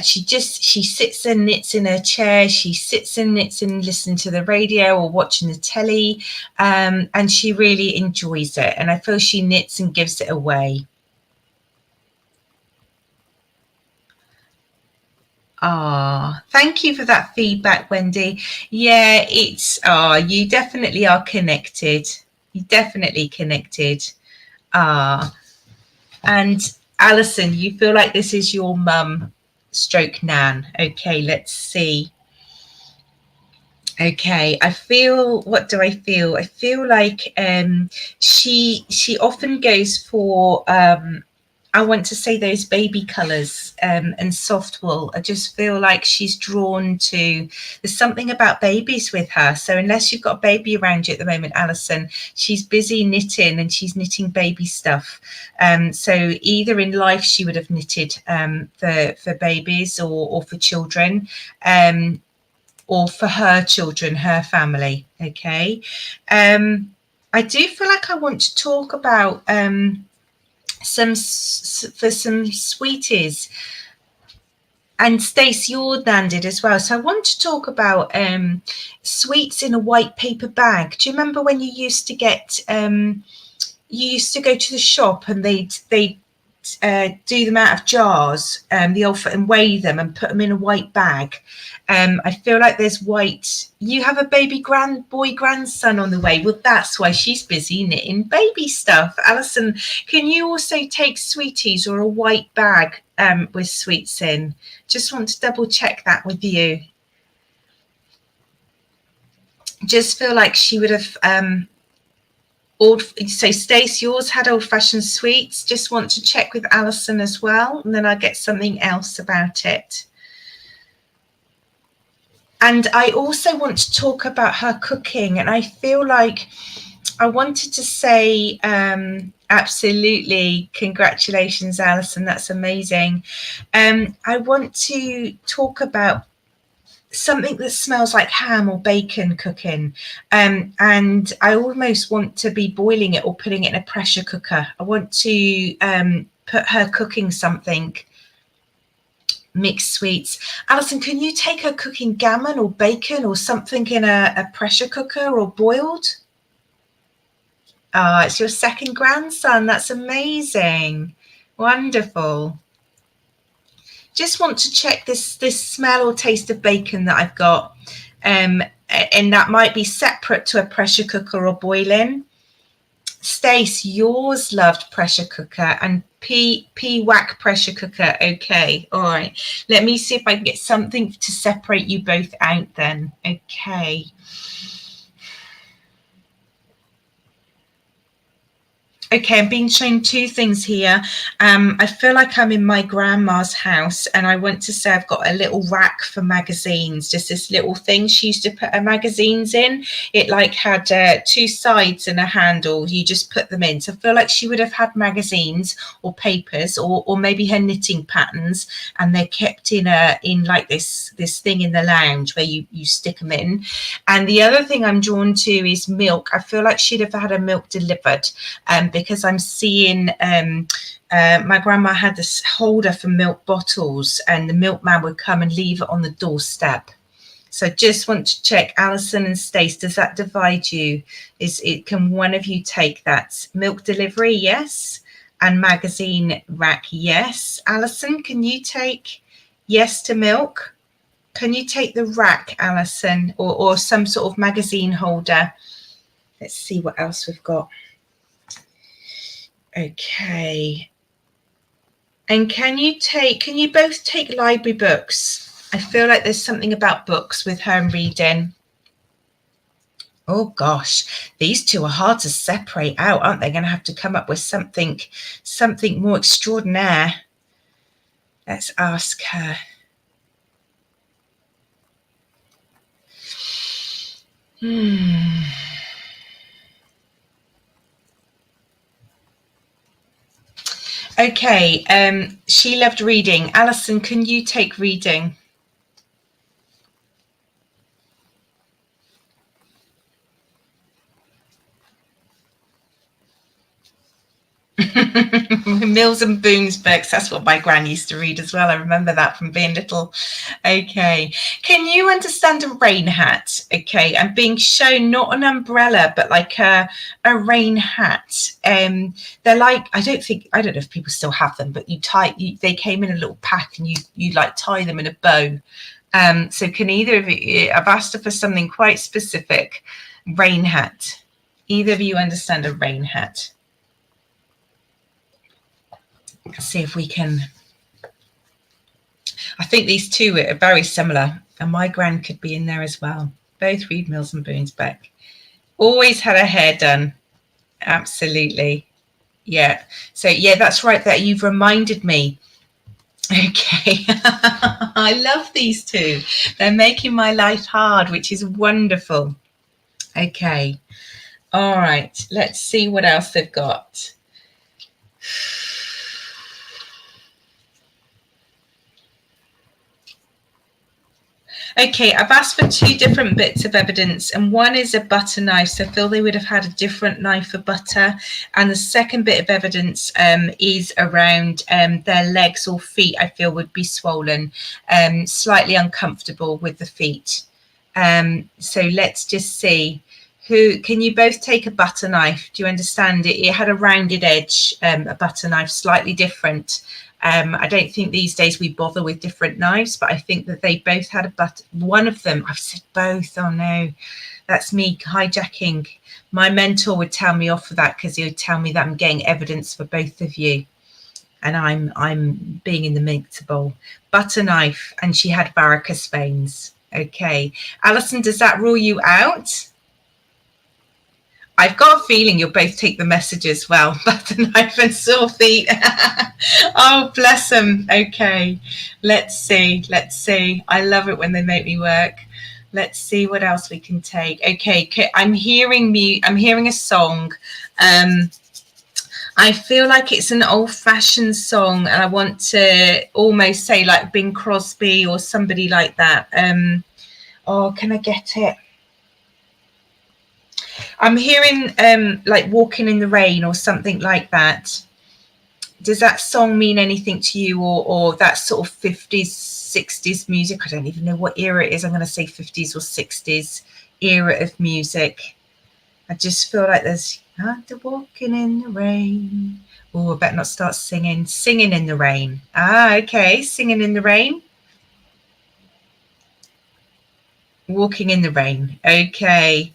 She sits and knits in her chair. She sits and knits and listens to the radio or watching the telly, and she really enjoys it. And I feel she knits and gives it away. Thank you for that feedback, Wendy. Yeah, you definitely are connected. You're definitely connected. And Alison, you feel like this is your mum stroke nan. Okay, let's see. Okay, what do I feel? I feel like she often goes for I want to say those baby colours and soft wool. I just feel like she's drawn to, there's something about babies with her. So unless you've got a baby around you at the moment, Alison, she's busy knitting, and she's knitting baby stuff. So either in life she would have knitted for babies or for children, or for her children, her family. Okay. I do feel like I want to talk about some sweeties, and Stacey, you're landed as well. So I want to talk about sweets in a white paper bag. Do you remember when you used to get you used to go to the shop and they'd do them out of jars, and weigh them and put them in a white bag. I feel like there's white. You have a baby grandson on the way. Well, that's why she's busy knitting baby stuff. Alison, can you also take sweeties or a white bag with sweets in? Just want to double check that with you. Just feel like she would have so Stace, yours had old-fashioned sweets. Just want to check with Alison as well, and then I'll get something else about it. And I also want to talk about her cooking, and I feel like I wanted to say absolutely congratulations, Alison, that's amazing. I want to talk about something that smells like ham or bacon cooking, and I almost want to be boiling it or putting it in a pressure cooker. I want to put her cooking something, mixed sweets. Alison, can you take her cooking gammon or bacon or something in a pressure cooker or boiled? It's your second grandson. That's amazing. Wonderful. Just want to check this smell or taste of bacon that I've got, and that might be separate to a pressure cooker or boiling. Stace, yours loved pressure cooker, and P-Whack pressure cooker. Okay, all right. Let me see if I can get something to separate you both out then. Okay. Okay, I'm being shown two things here. I feel like I'm in my grandma's house, and I want to say I've got a little rack for magazines, just this little thing she used to put her magazines in. It like had two sides and a handle. You just put them in. So I feel like she would have had magazines or papers, or maybe her knitting patterns, and they're kept in like this thing in the lounge where you stick them in. And the other thing I'm drawn to is milk. I feel like she'd have had her milk delivered, because I'm seeing my grandma had this holder for milk bottles, and the milkman would come and leave it on the doorstep. So just want to check, Alison and Stace, does that divide you? Can one of you take that? Milk delivery, yes. And magazine rack, yes. Alison, can you take yes to milk? Can you take the rack, Alison, or some sort of magazine holder? Let's see what else we've got. Okay. And can you both take library books? I feel like there's something about books with her and reading. Oh gosh, these two are hard to separate out, aren't they? Going to have to come up with something more extraordinaire. Let's ask her. Okay, she loved reading. Alison, can you take reading? Mills and Boons books. That's what my gran used to read as well. I remember that from being little. Okay. Can you understand a rain hat? Okay. I'm being shown not an umbrella, but like a rain hat. They're like, I don't know if people still have them, but they came in a little pack, and you like tie them in a bow. So can either of you, I've asked her for something quite specific. Rain hat. Either of you understand a rain hat? Let's see if we can. I think these two are very similar, and my gran could be in there as well. Both read Mills and Boons back. Always had her hair done. Absolutely. Yeah. So yeah, that's right. That you've reminded me. Okay. I love these two. They're making my life hard, which is wonderful. Okay. All right. Let's see what else they've got. Okay, I've asked for 2 different bits of evidence, and one is a butter knife. So I feel they would have had a different knife for butter. And the second bit of evidence is around their legs or feet, I feel would be swollen, slightly uncomfortable with the feet. So let's just see. Who can you both take a butter knife? Do you understand it? It had a rounded edge, a butter knife, slightly different. I don't think these days we bother with different knives, but I think that they both had a butter. One of them, I've said both. Oh no, that's me hijacking. My mentor would tell me off for that because he would tell me that I'm getting evidence for both of you, and I'm being in the mixer bowl. Butter knife, and she had varicose veins. Okay, Alison, does that rule you out? I've got a feeling you'll both take the messages well. Butter knife and sore feet. Oh, bless them. Okay, let's see. Let's see. I love it when they make me work. Let's see what else we can take. Okay, I'm hearing a song. I feel like it's an old-fashioned song, and I want to almost say like Bing Crosby or somebody like that. Oh, can I get it? I'm hearing like Walking in the Rain or something like that. Does that song mean anything to you, or that sort of 50s, 60s music? I don't even know what era it is. I'm going to say 50s or 60s era of music. I just feel like there's after walking in the rain. Oh, I better not start singing. Singing in the rain. Ah, okay. Singing in the rain. Walking in the rain. Okay.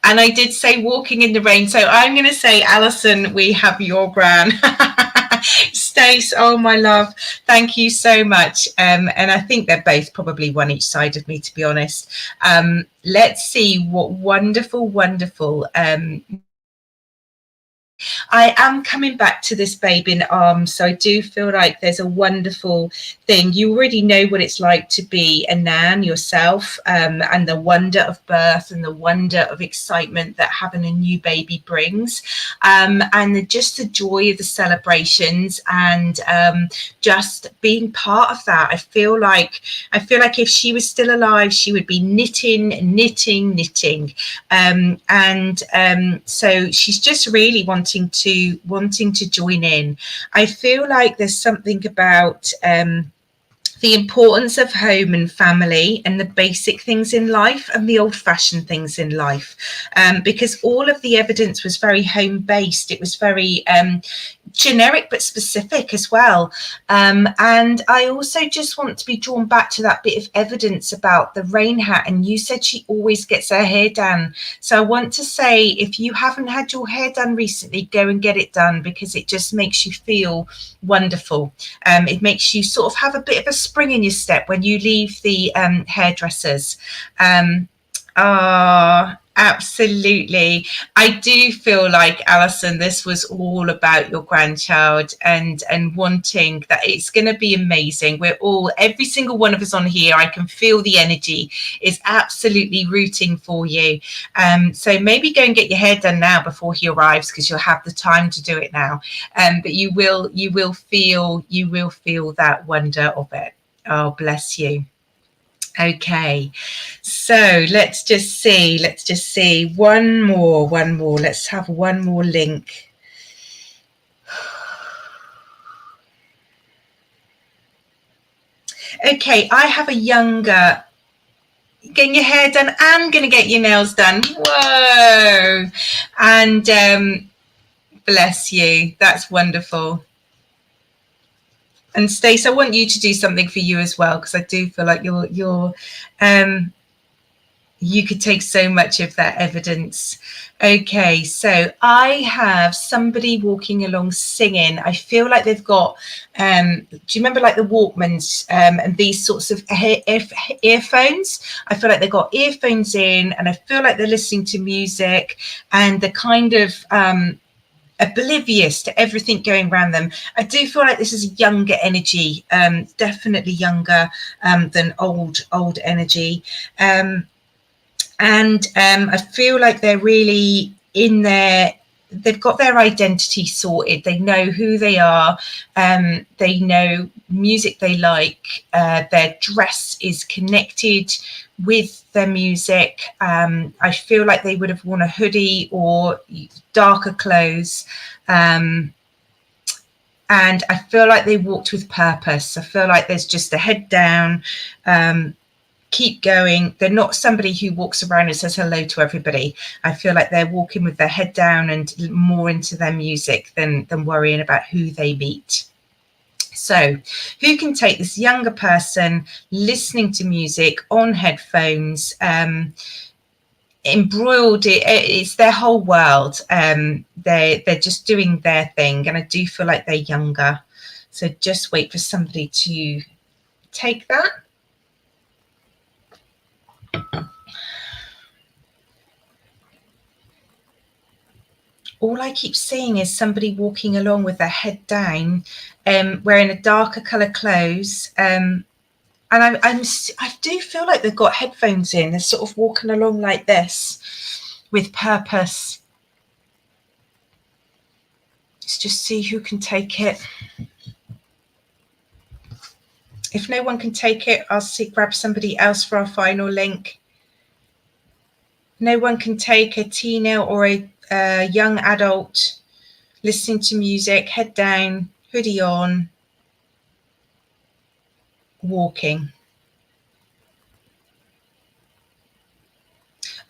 And I did say Walking in the Rain. So I'm going to say, Alison, we have your gran. Stace, oh my love, thank you so much. And I think they're both probably one each side of me, to be honest. Let's see what wonderful I am coming back to this babe in arms, so I do feel like there's a wonderful thing. You already know what it's like to be a nan yourself, and the wonder of birth and the wonder of excitement that having a new baby brings, and just the joy of the celebrations, and just being part of that. I feel like if she was still alive, she would be knitting. So she's just really wanting to join in. I feel like there's something about the importance of home and family and the basic things in life and the old-fashioned things in life, because all of the evidence was very home-based. It was very generic but specific as well, and I also just want to be drawn back to that bit of evidence about the rain hat. And you said she always gets her hair done, so I want to say, if you haven't had your hair done recently, go and get it done, because it just makes you feel wonderful. It makes you sort of have a bit of a spring in your step when you leave the hairdressers. Absolutely. I do feel like, Alison, this was all about your grandchild and wanting that. It's going to be amazing. We're all, every single one of us on here, I can feel the energy is absolutely rooting for you. So maybe go and get your hair done now before he arrives, because you'll have the time to do it now. But you will feel that wonder of it. Oh, bless you. Okay, so let's just see one more. Let's have one more link. Okay, I have a younger, getting your hair done and going to get your nails done. Whoa. And bless you, that's wonderful. And Stace, I want you to do something for you as well, because I do feel like you could take so much of that evidence. Okay, so I have somebody walking along singing. I feel like they've got, do you remember like the Walkmans and these sorts of earphones? I feel like they've got earphones in, and I feel like they're listening to music, and the kind of oblivious to everything going around them. I do feel like this is a younger energy, definitely younger than old energy. And I feel like they're really in their, they've got their identity sorted. They know who they are. They know music they like. Their dress is connected with their music. I feel like they would have worn a hoodie or darker clothes. And I feel like they walked with purpose. I feel like there's just a head down, keep going. They're not somebody who walks around and says hello to everybody. I feel like they're walking with their head down and more into their music than worrying about who they meet. So who can take this younger person listening to music on headphones, embroiled it's their whole world. They're just doing their thing, and I do feel like they're younger. So just wait for somebody to take that. All I keep seeing is somebody walking along with their head down, wearing a darker colour clothes. And I do feel like they've got headphones in. They're sort of walking along like this with purpose. Let's just see who can take it. If no one can take it, I'll grab somebody else for our final link. No one can take a teen or a young adult listening to music, head down, hoodie on, walking.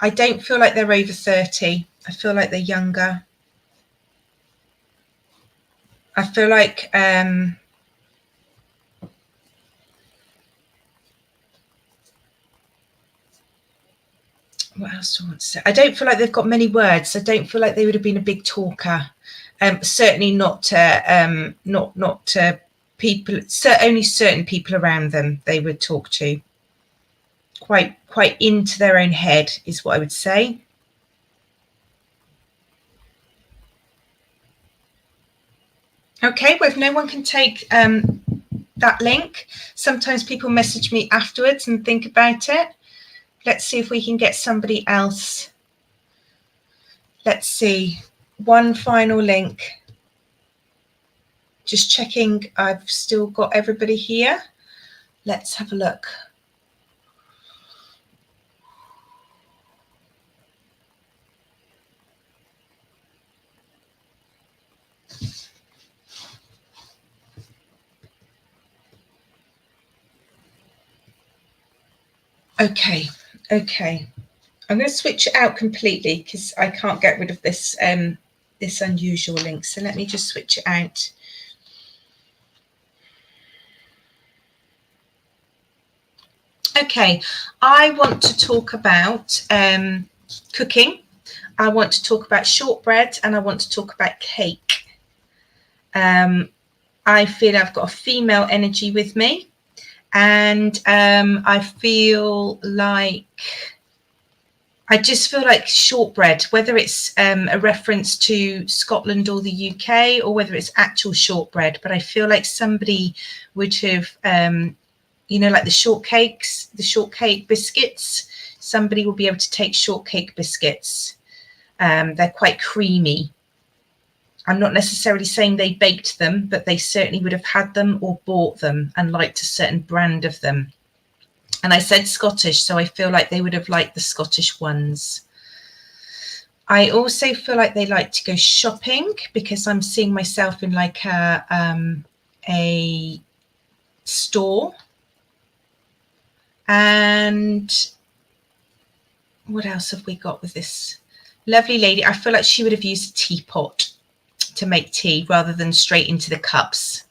I don't feel like they're over 30. I feel like they're younger. I feel like what else do I want to say? I don't feel like they've got many words. I don't feel like they would have been a big talker. Certainly not to people. Only certain people around them they would talk to. Quite into their own head is what I would say. Okay, well, if no one can take that link, sometimes people message me afterwards and think about it. Let's see if we can get somebody else. Let's see. One final link. Just checking I've still got everybody here. Let's have a look. Okay. I'm going to switch it out completely because I can't get rid of this this unusual link. So let me just switch it out. Okay, I want to talk about cooking. I want to talk about shortbread, and I want to talk about cake. I feel I've got a female energy with me, and I just feel like shortbread, whether it's a reference to Scotland or the UK, or whether it's actual shortbread, but I feel like somebody would have, like the shortcake biscuits, somebody will be able to take shortcake biscuits. They're quite creamy. I'm not necessarily saying they baked them, but they certainly would have had them or bought them and liked a certain brand of them. And I said Scottish, so I feel like they would have liked the Scottish ones. I also feel like they like to go shopping, because I'm seeing myself in like a store. And what else have we got with this lovely lady? I feel like she would have used a teapot to make tea rather than straight into the cups.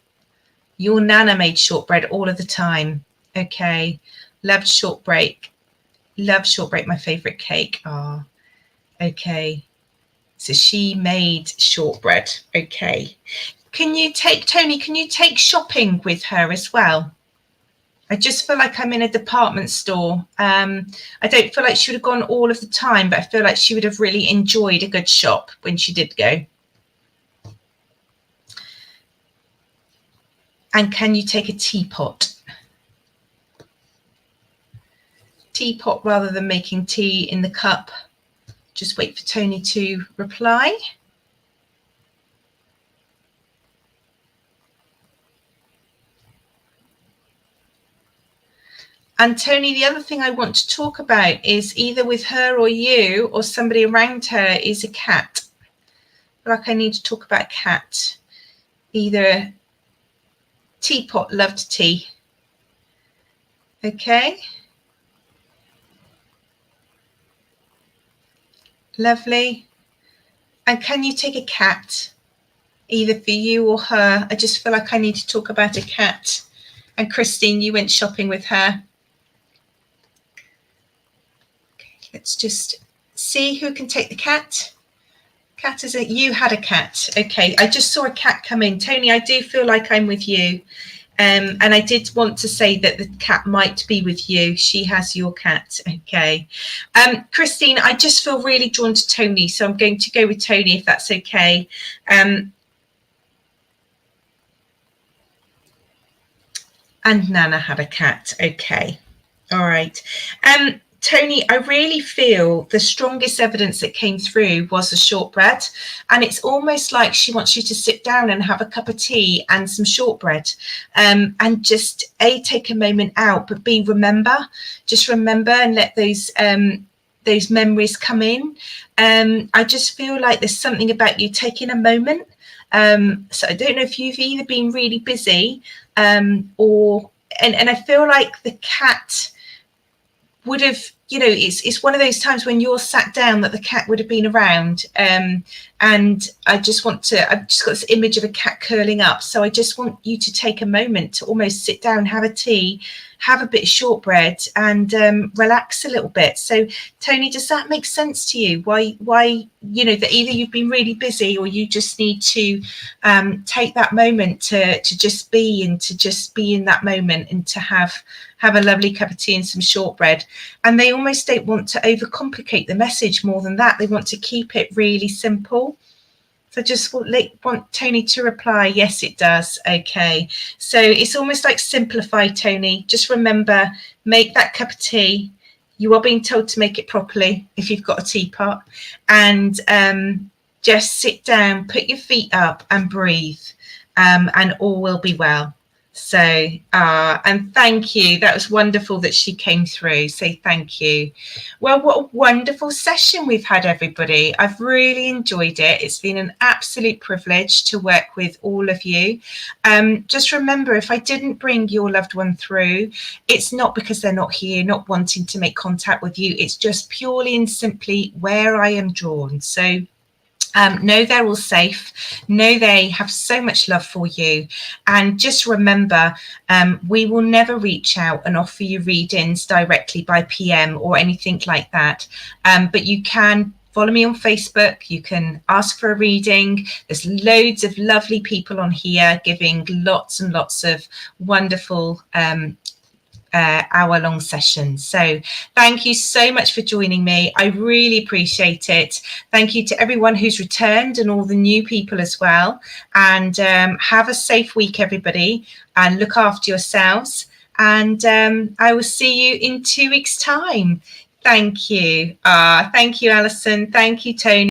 Your Nana made shortbread all of the time. Okay. Loved shortbread. Love shortbread, my favourite cake. Oh, okay. So she made shortbread. Okay. Tony, can you take shopping with her as well? I just feel like I'm in a department store. I don't feel like she would have gone all of the time, but I feel like she would have really enjoyed a good shop when she did go. And can you take a teapot? Teapot rather than making tea in the cup. Just wait for Tony to reply. And Tony, the other thing I want to talk about is either with her or you or somebody around her is a cat. I feel like I need to talk about a cat. Either teapot, loved tea. Okay. Lovely. And can you take a cat? Either for you or her. I just feel like I need to talk about a cat. And Christine, you went shopping with her. Okay, let's just see who can take the cat. Cat, is it? You had a cat. Okay, I just saw a cat come in. Tony, I do feel like I'm with you. And I did want to say that the cat might be with you. She has your cat. Okay. Christine, I just feel really drawn to Tony. So I'm going to go with Tony if that's okay. And Nana had a cat. Okay. All right. Tony, I really feel the strongest evidence that came through was the shortbread. And it's almost like she wants you to sit down and have a cup of tea and some shortbread, and just take a moment out, but just remember and let those memories come in. I just feel like there's something about you taking a moment. So I don't know if you've either been really busy or I feel like the cat would have, it's one of those times when you're sat down that the cat would have been around. And I've just got this image of a cat curling up. So I just want you to take a moment to almost sit down, have a tea, have a bit of shortbread and relax a little bit. So Tony, does that make sense to you? Why, that either you've been really busy or you just need to take that moment to just be in that moment and to have a lovely cup of tea and some shortbread. And they almost don't want to overcomplicate the message more than that. They want to keep it really simple. So I just want Tony to reply, yes, it does. Okay. So it's almost like simplify, Tony. Just remember, make that cup of tea. You are being told to make it properly if you've got a teapot. And just sit down, put your feet up and breathe, and all will be well. So, and thank you. That was wonderful that she came through. So thank you. Well, what a wonderful session we've had, everybody. I've really enjoyed it. It's been an absolute privilege to work with all of you. Just remember, if I didn't bring your loved one through, it's not because they're not here, not wanting to make contact with you. It's just purely and simply where I am drawn. So know they're all safe, know they have so much love for you, and just remember, we will never reach out and offer you readings directly by PM or anything like that, but you can follow me on Facebook, you can ask for a reading. There's loads of lovely people on here giving lots and lots of wonderful hour-long sessions. So thank you so much for joining me. I really appreciate it. Thank you to everyone who's returned and all the new people as well. And have a safe week, everybody, and look after yourselves. And I will see you in 2 weeks' time. Thank you. Thank you, Alison. Thank you, Tony.